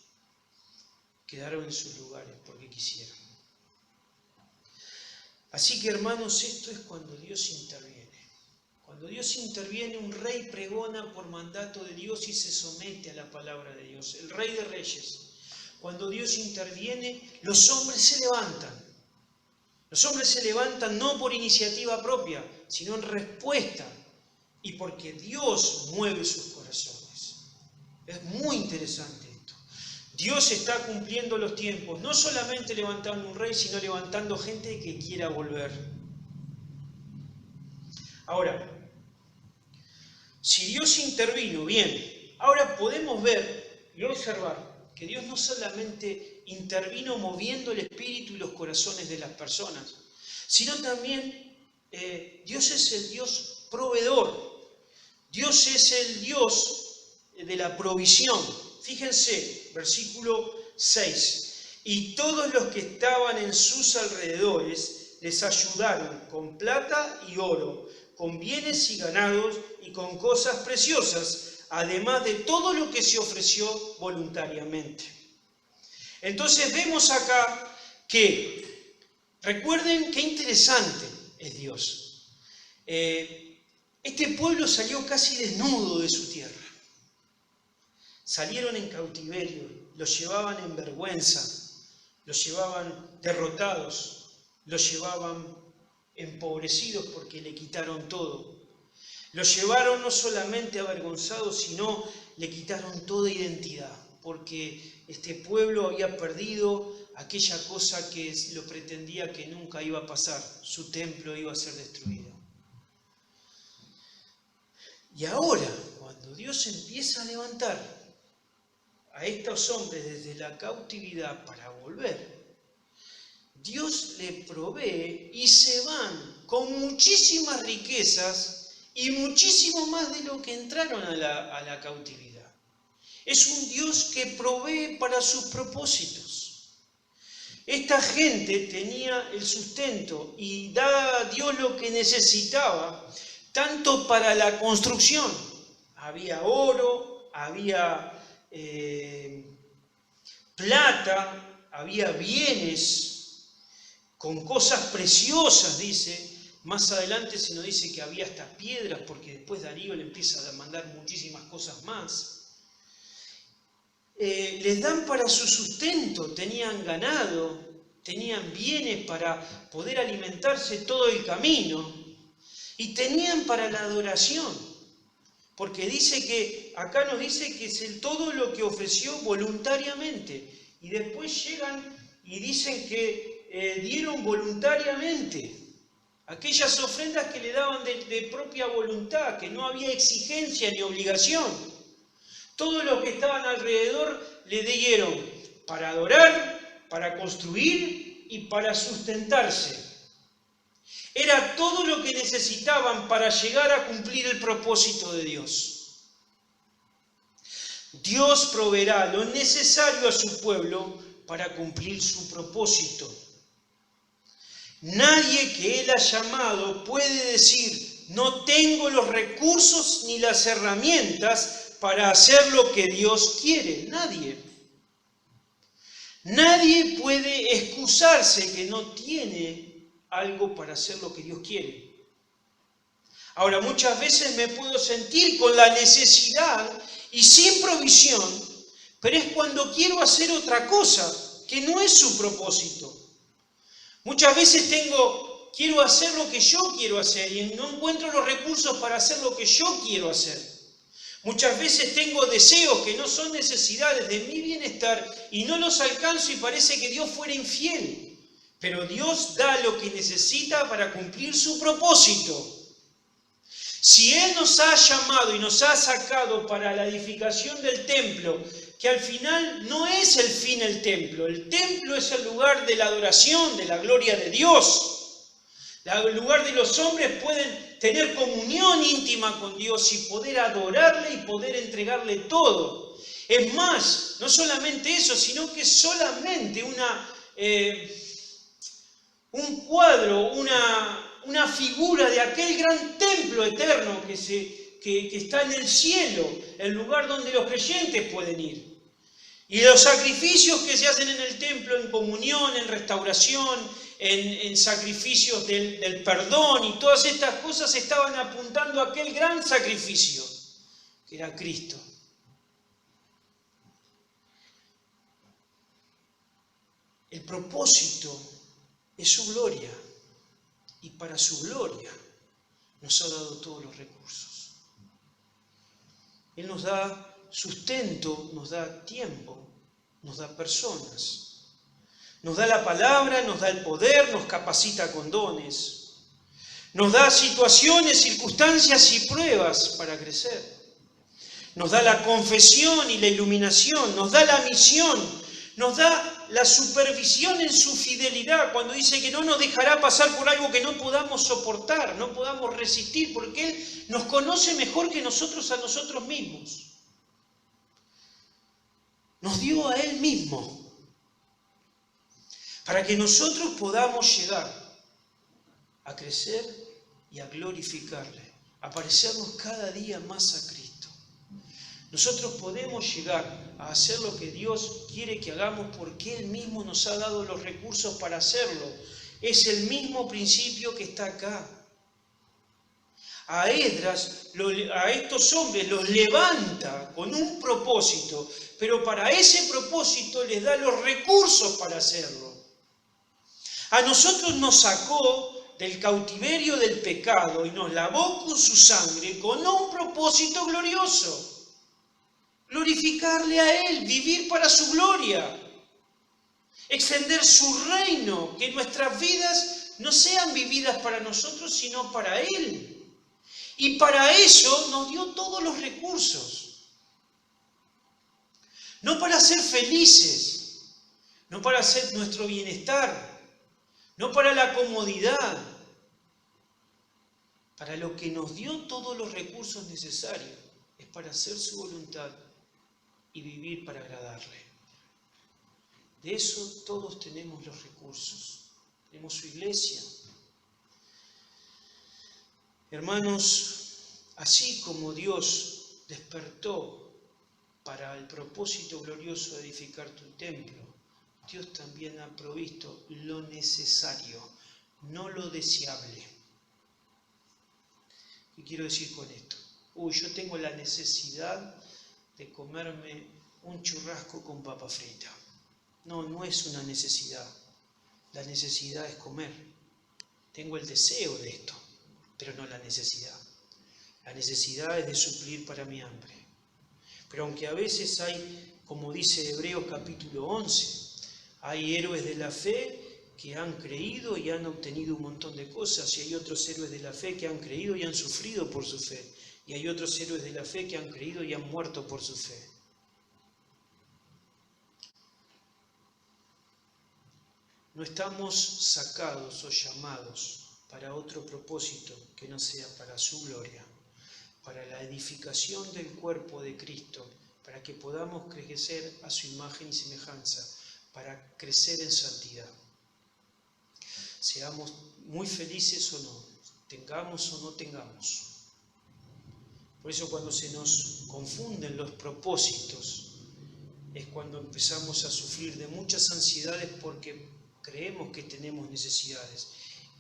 quedaron en sus lugares porque quisieron. Así que, hermanos, esto es cuando Dios interviene. Cuando Dios interviene, un rey pregona por mandato de Dios y se somete a la palabra de Dios. El Rey de Reyes. Cuando Dios interviene, los hombres se levantan. Los hombres se levantan no por iniciativa propia, sino en respuesta y porque Dios mueve sus corazones. Es muy interesante esto. Dios está cumpliendo los tiempos, no solamente levantando un rey, sino levantando gente que quiera volver. Ahora, si Dios intervino, bien, ahora podemos ver y observar que Dios no solamente intervino moviendo el espíritu y los corazones de las personas, sino también Dios es el Dios proveedor. Dios es el Dios de la provisión. Fíjense, versículo 6. Y todos los que estaban en sus alrededores les ayudaron con plata y oro, con bienes y ganados y con cosas preciosas, además de todo lo que se ofreció voluntariamente. Entonces vemos acá que, recuerden qué interesante es Dios. Este pueblo salió casi desnudo de su tierra. Salieron en cautiverio, los llevaban en vergüenza, los llevaban derrotados, los llevaban empobrecidos porque le quitaron todo. Los llevaron no solamente avergonzados, sino le quitaron toda identidad, porque este pueblo había perdido aquella cosa que lo pretendía que nunca iba a pasar. Su templo iba a ser destruido. Y ahora, cuando Dios empieza a levantar a estos hombres desde la cautividad para volver, Dios le provee y se van con muchísimas riquezas y muchísimo más de lo que entraron a la cautividad. Es un Dios que provee para sus propósitos. Esta gente tenía el sustento y daba a Dios lo que necesitaba, tanto para la construcción. Había oro, había plata, había bienes con cosas preciosas, dice. Más adelante se nos dice que había hasta piedras, porque después Darío le empieza a mandar muchísimas cosas más. Les dan para su sustento, tenían ganado, tenían bienes para poder alimentarse todo el camino, y tenían para la adoración, porque dice que, acá nos dice que es todo lo que ofreció voluntariamente, y después llegan y dicen que dieron voluntariamente. Aquellas ofrendas que le daban de propia voluntad, que no había exigencia ni obligación. Todos los que estaban alrededor le dieron para adorar, para construir y para sustentarse. Era todo lo que necesitaban para llegar a cumplir el propósito de Dios. Dios proveerá lo necesario a su pueblo para cumplir su propósito. Nadie que Él ha llamado puede decir, no tengo los recursos ni las herramientas para hacer lo que Dios quiere. Nadie. Nadie puede excusarse que no tiene algo para hacer lo que Dios quiere. Ahora, muchas veces me puedo sentir con la necesidad y sin provisión, pero es cuando quiero hacer otra cosa que no es su propósito. Muchas veces tengo quiero hacer lo que yo quiero hacer y no encuentro los recursos para hacer lo que yo quiero hacer. Muchas veces tengo deseos que no son necesidades de mi bienestar y no los alcanzo y parece que Dios fuera infiel. Pero Dios da lo que necesita para cumplir su propósito. Si Él nos ha llamado y nos ha sacado para la edificación del templo, que al final no es el fin el templo es el lugar de la adoración, de la gloria de Dios. El lugar de los hombres pueden tener comunión íntima con Dios y poder adorarle y poder entregarle todo. Es más, no solamente eso, sino que solamente un cuadro, una figura de aquel gran templo eterno que está en el cielo, el lugar donde los creyentes pueden ir. Y los sacrificios que se hacen en el templo, en comunión, en restauración, en sacrificios del perdón y todas estas cosas estaban apuntando a aquel gran sacrificio, que era Cristo. El propósito es su gloria, y para su gloria nos ha dado todos los recursos. Él nos da sustento, nos da tiempo, nos da personas, nos da la palabra, nos da el poder, nos capacita con dones, nos da situaciones, circunstancias y pruebas para crecer, nos da la confesión y la iluminación, nos da la misión, nos da la supervisión en su fidelidad, cuando dice que no nos dejará pasar por algo que no podamos soportar, no podamos resistir, porque Él nos conoce mejor que nosotros a nosotros mismos. Nos dio a Él mismo para que nosotros podamos llegar a crecer y a glorificarle, a parecernos cada día más a Cristo. Nosotros podemos llegar a hacer lo que Dios quiere que hagamos porque Él mismo nos ha dado los recursos para hacerlo. Es el mismo principio que está acá. A Esdras, a estos hombres los levanta con un propósito, pero para ese propósito les da los recursos para hacerlo. A nosotros nos sacó del cautiverio del pecado y nos lavó con su sangre con un propósito glorioso. Glorificarle a Él, vivir para su gloria, extender su reino, que nuestras vidas no sean vividas para nosotros, sino para Él. Y para eso nos dio todos los recursos. No para ser felices, no para hacer nuestro bienestar, no para la comodidad, para lo que nos dio todos los recursos necesarios, es para hacer su voluntad y vivir para agradarle. De eso todos tenemos los recursos. Tenemos su iglesia. Hermanos, así como Dios despertó para el propósito glorioso de edificar tu templo, Dios también ha provisto lo necesario, no lo deseable. ¿Qué quiero decir con esto? Yo tengo la necesidad de comerme un churrasco con papa frita. No, no es una necesidad. La necesidad es comer. Tengo el deseo de esto, pero no la necesidad. La necesidad es de suplir para mi hambre. Pero aunque a veces hay, como dice Hebreos capítulo 11, hay héroes de la fe que han creído y han obtenido un montón de cosas, y hay otros héroes de la fe que han creído y han sufrido por su fe, y hay otros héroes de la fe que han creído y han muerto por su fe. No estamos sacados o llamados para otro propósito que no sea para su gloria, para la edificación del cuerpo de Cristo, para que podamos crecer a su imagen y semejanza, para crecer en santidad. Seamos muy felices o no, tengamos o no tengamos. Por eso cuando se nos confunden los propósitos, es cuando empezamos a sufrir de muchas ansiedades porque creemos que tenemos necesidades.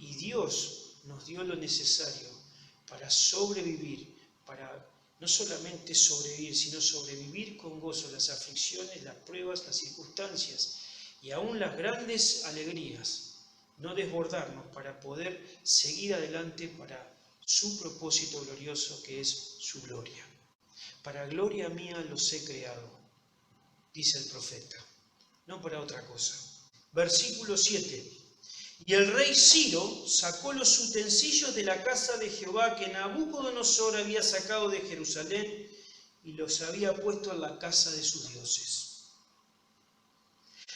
Y Dios nos dio lo necesario para sobrevivir, para no solamente sobrevivir, sino sobrevivir con gozo las aflicciones, las pruebas, las circunstancias y aún las grandes alegrías, no desbordarnos para poder seguir adelante para su propósito glorioso que es su gloria. Para gloria mía los he creado, dice el profeta, no para otra cosa. Versículo 7. Y el rey Ciro sacó los utensilios de la casa de Jehová que Nabucodonosor había sacado de Jerusalén y los había puesto en la casa de sus dioses.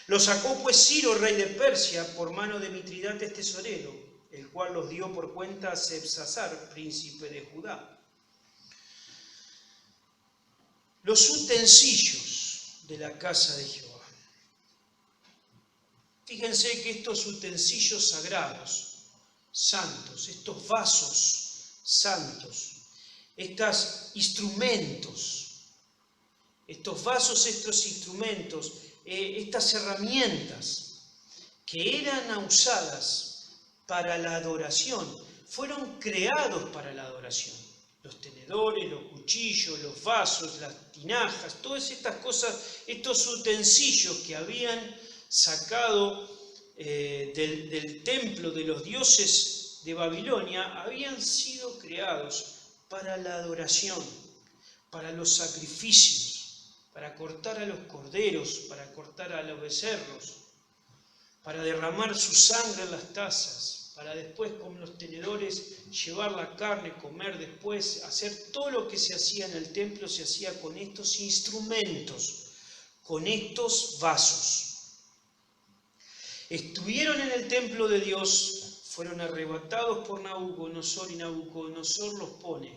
Los sacó pues Ciro, rey de Persia, por mano de Mitridates tesorero, el cual los dio por cuenta a Sebsasar, príncipe de Judá. Los utensilios de la casa de Jehová. Fíjense que estos utensilios sagrados, santos, estos vasos santos, estos instrumentos, estas herramientas que eran usadas para la adoración, fueron creados para la adoración. Los tenedores, los cuchillos, los vasos, las tinajas, todas estas cosas, estos utensilios que habían sacado del templo de los dioses de Babilonia, habían sido creados para la adoración, para los sacrificios, para cortar a los corderos, para cortar a los becerros, para derramar su sangre en las tazas, para después con los tenedores llevar la carne, comer después, hacer todo lo que se hacía en el templo, se hacía con estos instrumentos, con estos vasos. Estuvieron en el templo de Dios, fueron arrebatados por Nabucodonosor y Nabucodonosor los pone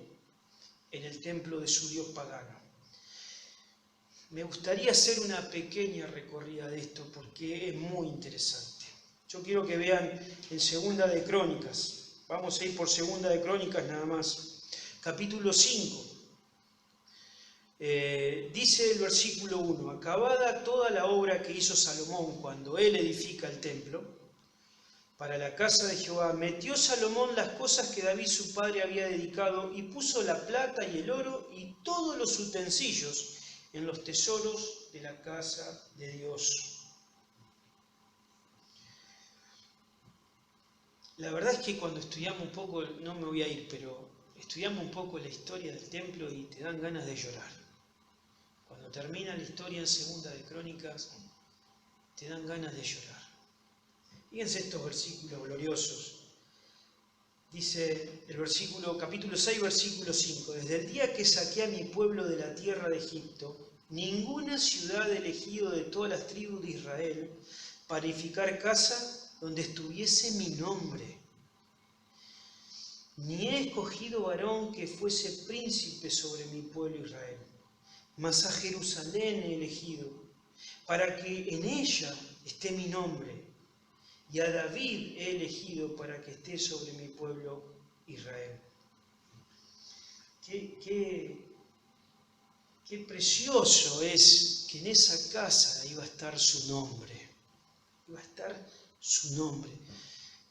en el templo de su dios pagano. Me gustaría hacer una pequeña recorrida de esto porque es muy interesante. Yo quiero que vean en Segunda de Crónicas, vamos a ir por Segunda de Crónicas nada más, capítulo 5. Dice el versículo 1, acabada toda la obra que hizo Salomón cuando él edifica el templo, para la casa de Jehová, metió Salomón las cosas que David su padre había dedicado y puso la plata y el oro y todos los utensilios en los tesoros de la casa de Dios. La verdad es que cuando estudiamos un poco, no me voy a ir, pero estudiamos un poco la historia del templo y te dan ganas de llorar. Cuando termina la historia en Segunda de Crónicas, te dan ganas de llorar. Fíjense estos versículos gloriosos. Dice el capítulo 6, versículo 5. Desde el día que saqué a mi pueblo de la tierra de Egipto, ninguna ciudad he elegido de todas las tribus de Israel para edificar casa donde estuviese mi nombre. Ni he escogido varón que fuese príncipe sobre mi pueblo Israel. Mas a Jerusalén he elegido, para que en ella esté mi nombre, y a David he elegido para que esté sobre mi pueblo Israel. Qué precioso es que en esa casa iba a estar su nombre. Iba a estar su nombre.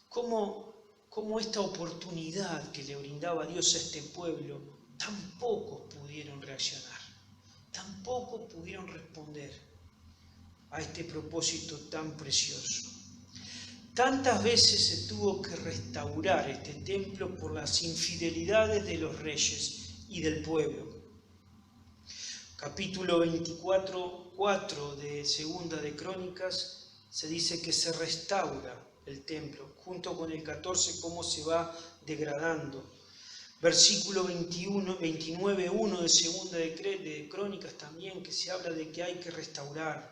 Cómo esta oportunidad que le brindaba Dios a este pueblo, tan pocos pudieron reaccionar. Tampoco pudieron responder a este propósito tan precioso. Tantas veces se tuvo que restaurar este templo por las infidelidades de los reyes y del pueblo. Capítulo 24, 4 de Segunda de Crónicas, se dice que se restaura el templo, junto con el 14, cómo se va degradando. Versículo 29, 1 de Segunda de Crónicas también, que se habla de que hay que restaurar.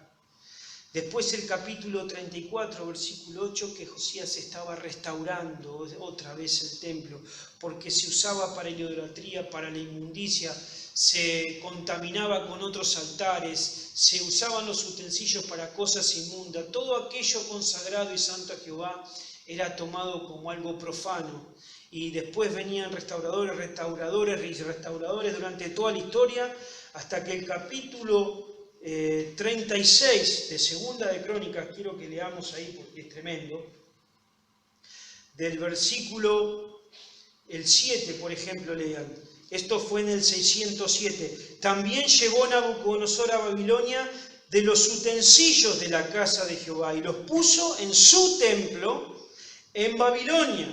Después el capítulo 34, versículo 8, que Josías estaba restaurando otra vez el templo, porque se usaba para la idolatría, para la inmundicia, se contaminaba con otros altares, se usaban los utensilios para cosas inmundas. Todo aquello consagrado y santo a Jehová era tomado como algo profano. Y después venían restauradores durante toda la historia, hasta que el capítulo 36 de Segunda de Crónicas, quiero que leamos ahí porque es tremendo, del versículo el 7, por ejemplo, lean. Esto fue en el 607. También llevó Nabucodonosor a Babilonia de los utensilios de la casa de Jehová y los puso en su templo en Babilonia.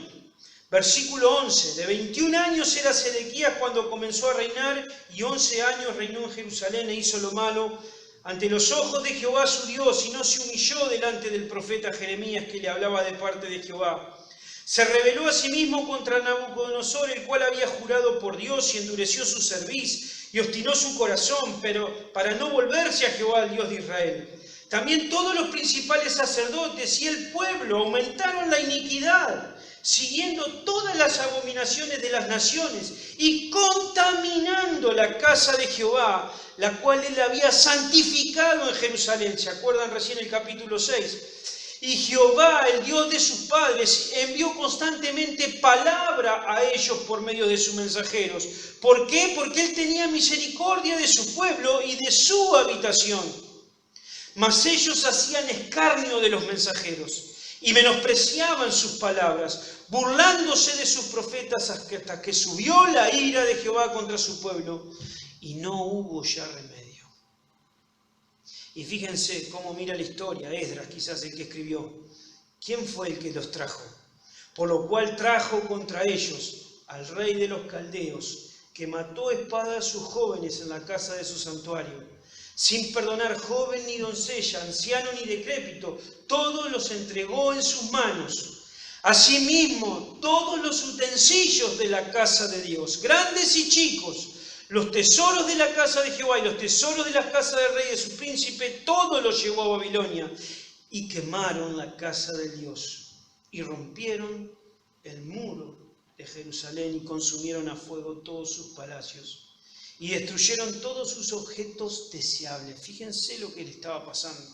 Versículo 11, de 21 años era Sedequías cuando comenzó a reinar, y 11 años reinó en Jerusalén e hizo lo malo ante los ojos de Jehová su Dios, y no se humilló delante del profeta Jeremías que le hablaba de parte de Jehová. Se rebeló a sí mismo contra Nabucodonosor, el cual había jurado por Dios, y endureció su cerviz, y obstinó su corazón, pero para no volverse a Jehová, el Dios de Israel. También todos los principales sacerdotes y el pueblo aumentaron la iniquidad, siguiendo todas las abominaciones de las naciones y contaminando la casa de Jehová, la cual él había santificado en Jerusalén. ¿Se acuerdan recién el capítulo 6? Y Jehová, el Dios de sus padres, envió constantemente palabra a ellos por medio de sus mensajeros. ¿Por qué? Porque él tenía misericordia de su pueblo y de su habitación. Mas ellos hacían escarnio de los mensajeros y menospreciaban sus palabras, burlándose de sus profetas hasta que subió la ira de Jehová contra su pueblo y no hubo ya remedio. Y fíjense cómo mira la historia, Esdras, quizás el que escribió. ¿Quién fue el que los trajo? Por lo cual trajo contra ellos al rey de los caldeos, que mató a espada a sus jóvenes en la casa de su santuario, sin perdonar joven ni doncella, anciano ni decrépito, todos los entregó en sus manos. Asimismo, todos los utensilios de la casa de Dios, grandes y chicos, los tesoros de la casa de Jehová y los tesoros de la casa del rey y de su príncipe, todo lo llevó a Babilonia, y quemaron la casa de Dios, y rompieron el muro de Jerusalén, y consumieron a fuego todos sus palacios, y destruyeron todos sus objetos deseables. Fíjense lo que le estaba pasando.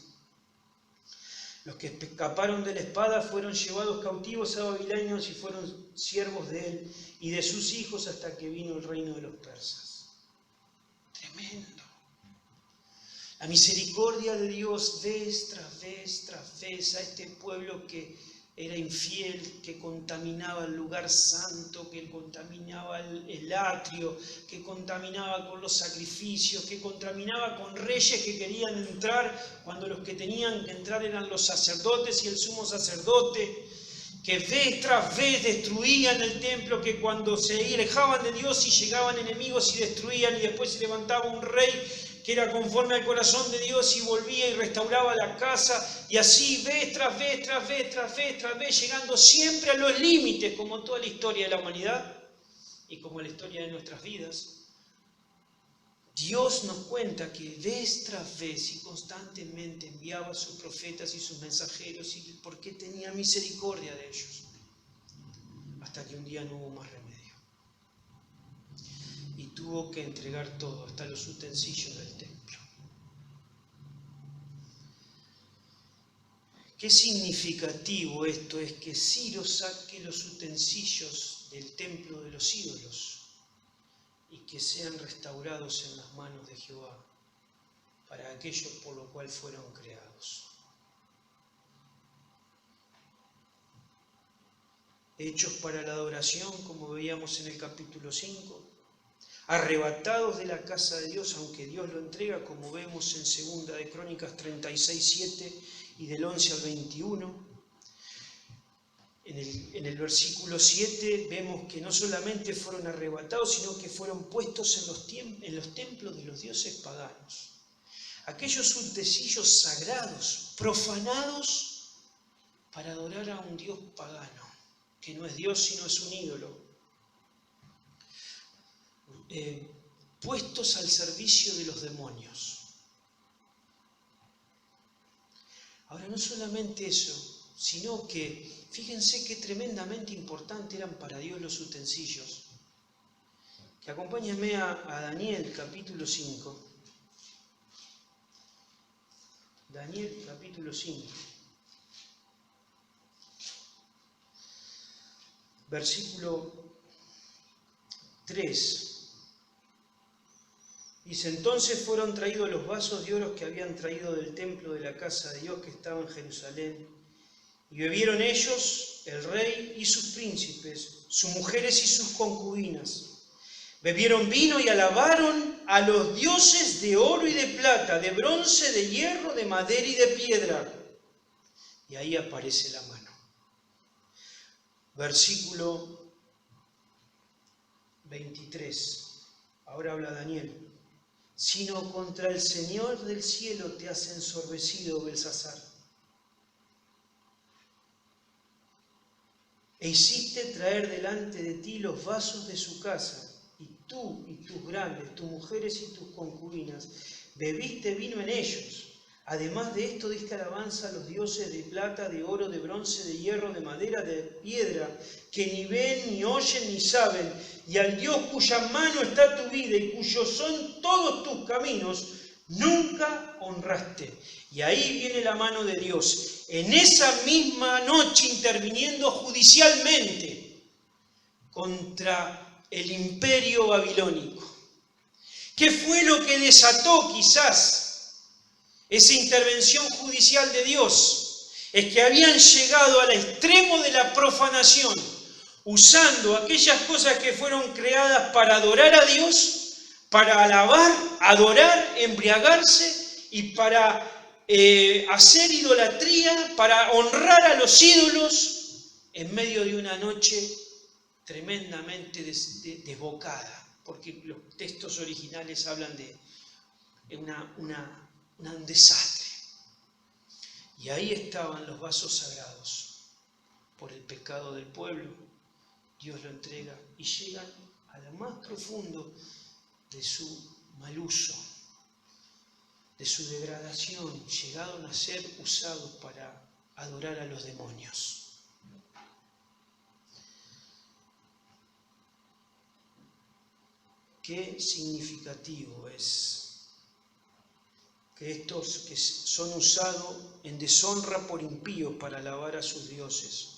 Los que escaparon de la espada fueron llevados cautivos a Babilonia y fueron siervos de él y de sus hijos hasta que vino el reino de los persas. Tremendo. La misericordia de Dios vez tras vez tras vez a este pueblo que era infiel, que contaminaba el lugar santo, que contaminaba el atrio, que contaminaba con los sacrificios, que contaminaba con reyes que querían entrar cuando los que tenían que entrar eran los sacerdotes y el sumo sacerdote, que vez tras vez destruían el templo, que cuando se alejaban de Dios y llegaban enemigos y destruían, y después se levantaba un rey que era conforme al corazón de Dios y volvía y restauraba la casa, y así vez tras vez, tras vez, tras vez, tras vez, llegando siempre a los límites, como toda la historia de la humanidad y como la historia de nuestras vidas. Dios nos cuenta que vez tras vez y constantemente enviaba a sus profetas y sus mensajeros, y porque tenía misericordia de ellos, hasta que un día no hubo más remedio. Y tuvo que entregar todo, hasta los utensilios del templo. Qué significativo esto es, que Ciro saque los utensilios del templo de los ídolos y que sean restaurados en las manos de Jehová para aquellos por lo cual fueron creados. Hechos para la adoración, como veíamos en el capítulo 5. Arrebatados de la casa de Dios, aunque Dios lo entrega, como vemos en 2 de Crónicas 36:7 y del 11 al 21. En el versículo 7 vemos que no solamente fueron arrebatados, sino que fueron puestos en los templos de los dioses paganos. Aquellos utensilios sagrados, profanados para adorar a un dios pagano, que no es Dios sino es un ídolo. Puestos al servicio de los demonios. Ahora, no solamente eso, sino que fíjense qué tremendamente importante eran para Dios los utensilios. Que acompáñenme a Daniel capítulo 5. Daniel capítulo 5. Versículo 3. Dice: entonces fueron traídos los vasos de oro que habían traído del templo de la casa de Dios que estaba en Jerusalén, y bebieron ellos, el rey y sus príncipes, sus mujeres y sus concubinas. Bebieron vino y alabaron a los dioses de oro y de plata, de bronce, de hierro, de madera y de piedra. Y ahí aparece la mano. versículo 23. Ahora habla Daniel. Sino contra el Señor del cielo te has ensorbecido, Belsasar. E hiciste traer delante de ti los vasos de su casa, y tú y tus grandes, tus mujeres y tus concubinas, bebiste vino en ellos. Además de esto diste alabanza a los dioses de plata, de oro, de bronce, de hierro, de madera, de piedra, que ni ven, ni oyen, ni saben, y al Dios cuya mano está tu vida y cuyos son todos tus caminos, nunca honraste. Y ahí viene la mano de Dios, en esa misma noche interviniendo judicialmente contra el imperio babilónico. ¿Qué fue lo que desató quizás esa intervención judicial de Dios? Es que habían llegado al extremo de la profanación, usando aquellas cosas que fueron creadas para adorar a Dios, para alabar, adorar, embriagarse y para hacer idolatría, para honrar a los ídolos en medio de una noche tremendamente desbocada, porque los textos originales hablan de un desastre. Y ahí estaban los vasos sagrados. Por el pecado del pueblo, Dios lo entrega y llegan a lo más profundo de su mal uso, de su degradación. Llegaron a ser usados para adorar a los demonios. Qué significativo es que estos que son usados en deshonra por impíos para alabar a sus dioses.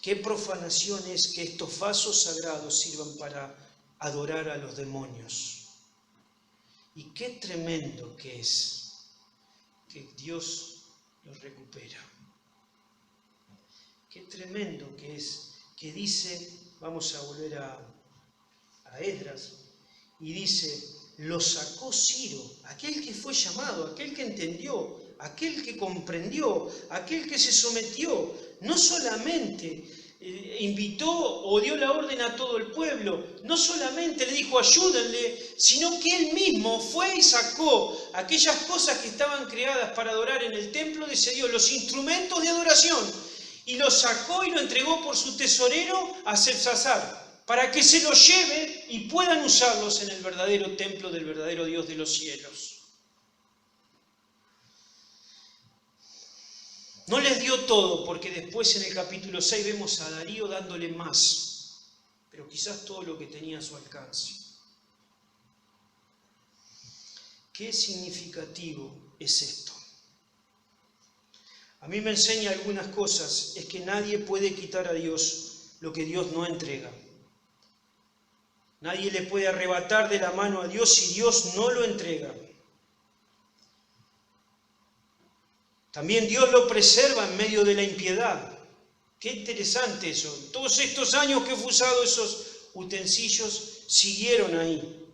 Qué profanación es que estos vasos sagrados sirvan para adorar a los demonios. Y qué tremendo que es que Dios los recupera. Qué tremendo que es que dice, vamos a volver a Esdras, y dice: lo sacó Ciro, aquel que fue llamado, aquel que entendió, aquel que comprendió, aquel que se sometió. No solamente invitó o dio la orden a todo el pueblo, no solamente le dijo ayúdenle, sino que él mismo fue y sacó aquellas cosas que estaban creadas para adorar en el templo de ese Dios, los instrumentos de adoración, y los sacó y lo entregó por su tesorero a Belsasar, para que se los lleve y puedan usarlos en el verdadero templo del verdadero Dios de los cielos. No les dio todo, porque después en el capítulo 6 vemos a Darío dándole más, pero quizás todo lo que tenía a su alcance. ¿Qué significativo es esto? A mí me enseña algunas cosas, es que nadie puede quitar a Dios lo que Dios no entrega. Nadie le puede arrebatar de la mano a Dios si Dios no lo entrega. También Dios lo preserva en medio de la impiedad. Qué interesante eso. Todos estos años que fue usado esos utensilios siguieron ahí.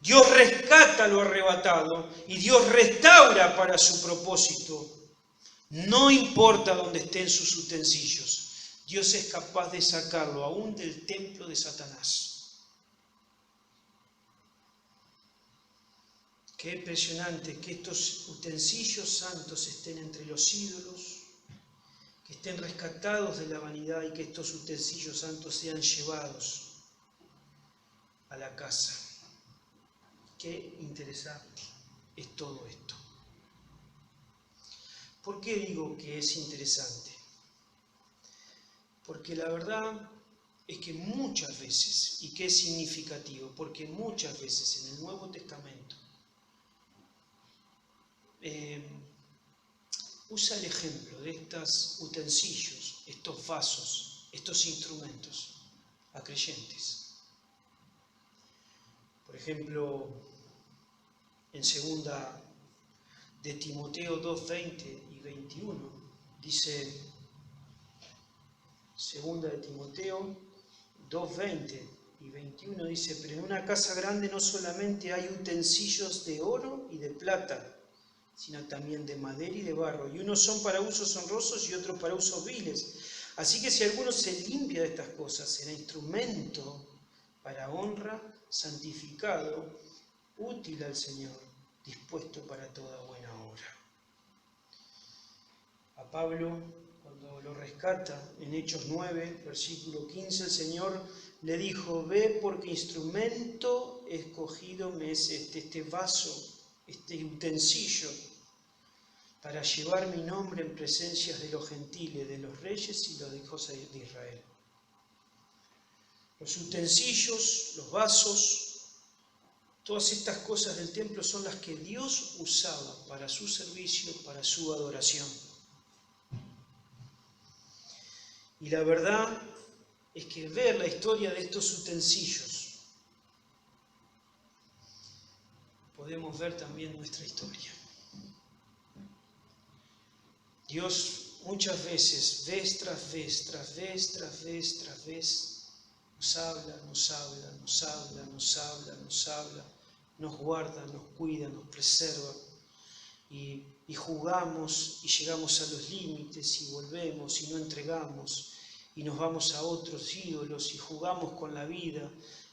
Dios rescata lo arrebatado y Dios restaura para su propósito. No importa dónde estén sus utensilios. Dios es capaz de sacarlo aún del templo de Satanás. Qué impresionante que estos utensilios santos estén entre los ídolos, que estén rescatados de la vanidad y que estos utensilios santos sean llevados a la casa. Qué interesante es todo esto. ¿Por qué digo que es interesante? Porque la verdad es que muchas veces, y que es significativo, porque muchas veces en el Nuevo Testamento usa el ejemplo de estos utensilios, estos vasos, estos instrumentos a creyentes. Por ejemplo, en 2 de Timoteo 2, 20 y 21, dice 2 de Timoteo 2, 20 y 21, dice: pero en una casa grande no solamente hay utensilios de oro y de plata, sino también de madera y de barro, y unos son para usos honrosos y otros para usos viles. Así que si alguno se limpia de estas cosas, será instrumento para honra, santificado, útil al Señor, dispuesto para toda buena obra. A Pablo, cuando lo rescata en Hechos 9, versículo 15, el Señor le dijo: ve, porque instrumento escogido me es este vaso, este utensilio, para llevar mi nombre en presencia de los gentiles, de los reyes y los hijos de Israel. Los utensilios, los vasos, todas estas cosas del templo son las que Dios usaba para su servicio, para su adoración. Y la verdad es que ver la historia de estos utensilios, podemos ver también nuestra historia. Dios muchas veces, vez tras vez, tras vez, tras vez, tras vez, nos habla, nos habla, nos habla, nos habla, nos habla, nos guarda, nos cuida, nos preserva. Y jugamos y llegamos a los límites y volvemos y no entregamos y nos vamos a otros ídolos y jugamos con la vida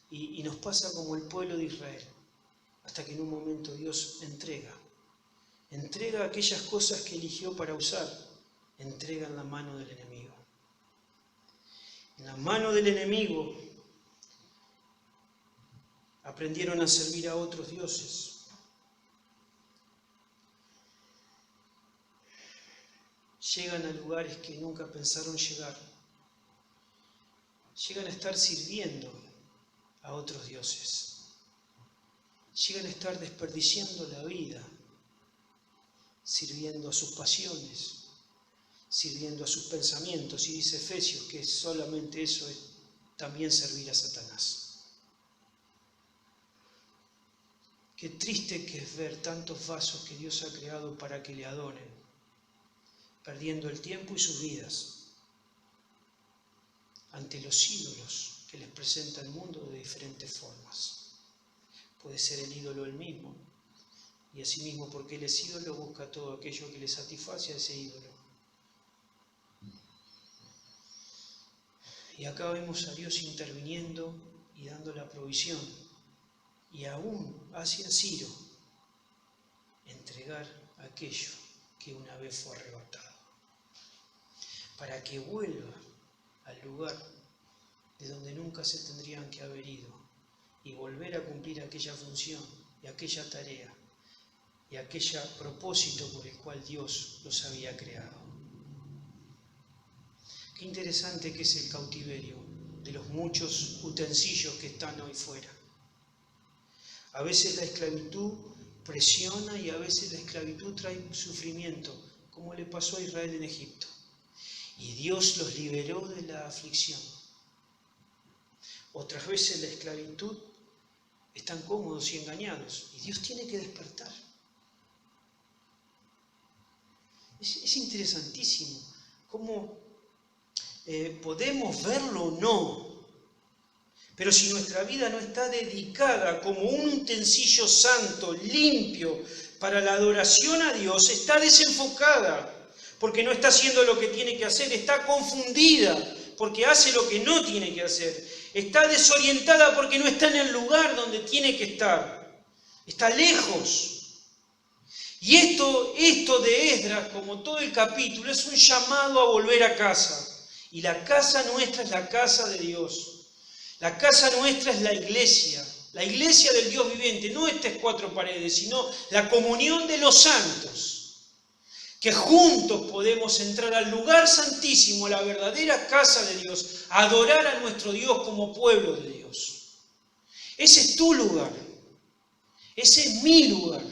y nos pasa como el pueblo de Israel, hasta que en un momento Dios entrega aquellas cosas que eligió para usar, entrega en la mano del enemigo. En la mano del enemigo aprendieron a servir a otros dioses. Llegan a lugares que nunca pensaron llegar. Llegan a estar sirviendo a otros dioses. Llegan a estar desperdiciando la vida, sirviendo a sus pasiones, sirviendo a sus pensamientos. Y dice Efesios que solamente eso es también servir a Satanás. Qué triste que es ver tantos vasos que Dios ha creado para que le adoren, perdiendo el tiempo y sus vidas ante los ídolos que les presenta el mundo de diferentes formas. Puede ser el ídolo el mismo, y asimismo, porque él es ídolo, busca todo aquello que le satisface a ese ídolo. Y acá vemos a Dios interviniendo y dando la provisión, y aún hacia Ciro entregar aquello que una vez fue arrebatado, para que vuelva al lugar de donde nunca se tendrían que haber ido y volver a cumplir aquella función y aquella tarea y aquel propósito por el cual Dios los había creado. Qué interesante que es el cautiverio de los muchos utensilios que están hoy fuera. A veces la esclavitud presiona y a veces la esclavitud trae sufrimiento, como le pasó a Israel en Egipto. Y Dios los liberó de la aflicción. Otras veces la esclavitud están cómodos y engañados y Dios tiene que despertar. Es interesantísimo cómo podemos verlo o no, pero si nuestra vida no está dedicada como un utensilio santo, limpio, para la adoración a Dios, está desenfocada, porque no está haciendo lo que tiene que hacer, está confundida, porque hace lo que no tiene que hacer, está desorientada porque no está en el lugar donde tiene que estar, está lejos. Y esto de Esdras, como todo el capítulo, es un llamado a volver a casa. Y la casa nuestra es la casa de Dios. La casa nuestra es la iglesia del Dios viviente, no estas cuatro paredes, sino la comunión de los santos, que juntos podemos entrar al lugar santísimo, la verdadera casa de Dios, a adorar a nuestro Dios como pueblo de Dios. Ese es tu lugar, ese es mi lugar.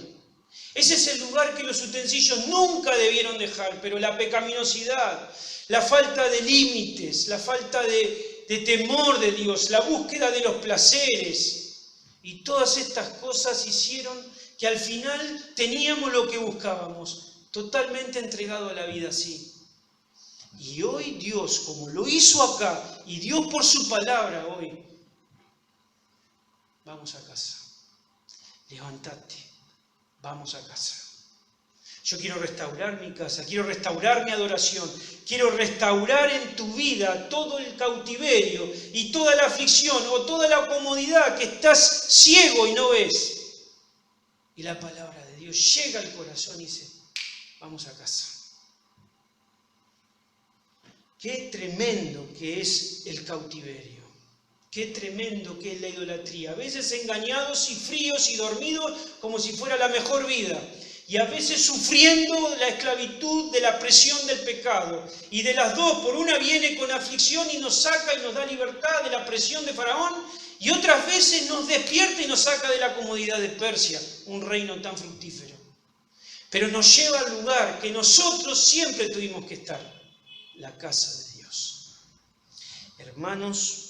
Ese es el lugar que los utensilios nunca debieron dejar, pero la pecaminosidad, la falta de límites, la falta de temor de Dios, la búsqueda de los placeres y todas estas cosas hicieron que al final teníamos lo que buscábamos, totalmente entregado a la vida así. Y hoy Dios, como lo hizo acá, y Dios por su palabra hoy, vamos a casa, levántate. Vamos a casa. Yo quiero restaurar mi casa, quiero restaurar mi adoración, quiero restaurar en tu vida todo el cautiverio y toda la aflicción o toda la comodidad que estás ciego y no ves. Y la palabra de Dios llega al corazón y dice, vamos a casa. Qué tremendo que es el cautiverio. Qué tremendo que es la idolatría. A veces engañados y fríos y dormidos como si fuera la mejor vida. Y a veces sufriendo la esclavitud de la presión del pecado. Y de las dos, por una viene con aflicción y nos saca y nos da libertad de la presión de Faraón. Y otras veces nos despierta y nos saca de la comodidad de Persia, un reino tan fructífero. Pero nos lleva al lugar que nosotros siempre tuvimos que estar, la casa de Dios. Hermanos,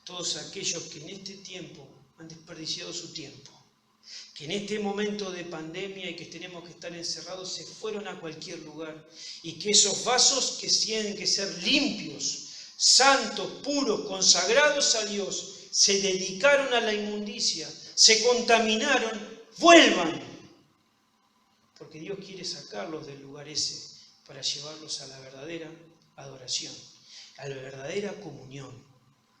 todos aquellos que en este tiempo han desperdiciado su tiempo, que en este momento de pandemia y que tenemos que estar encerrados se fueron a cualquier lugar y que esos vasos que tienen que ser limpios, santos, puros, consagrados a Dios, se dedicaron a la inmundicia, se contaminaron, vuelvan, porque Dios quiere sacarlos del lugar ese para llevarlos a la verdadera adoración, a la verdadera comunión,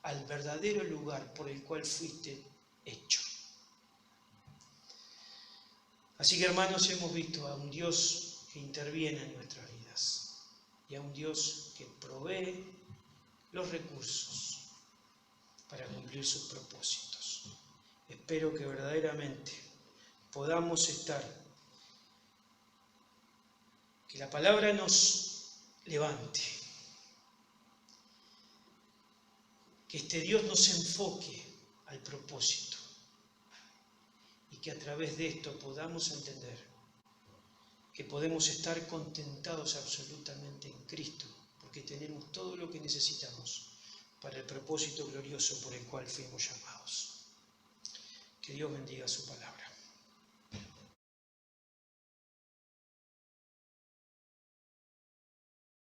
al verdadero lugar por el cual fuiste hecho. Así que, hermanos, hemos visto a un Dios que interviene en nuestras vidas y a un Dios que provee los recursos para cumplir sus propósitos. Espero que verdaderamente podamos estar, que la palabra nos levante, que este Dios nos enfoque al propósito y que a través de esto podamos entender que podemos estar contentados absolutamente en Cristo, porque tenemos todo lo que necesitamos para el propósito glorioso por el cual fuimos llamados. Que Dios bendiga su palabra.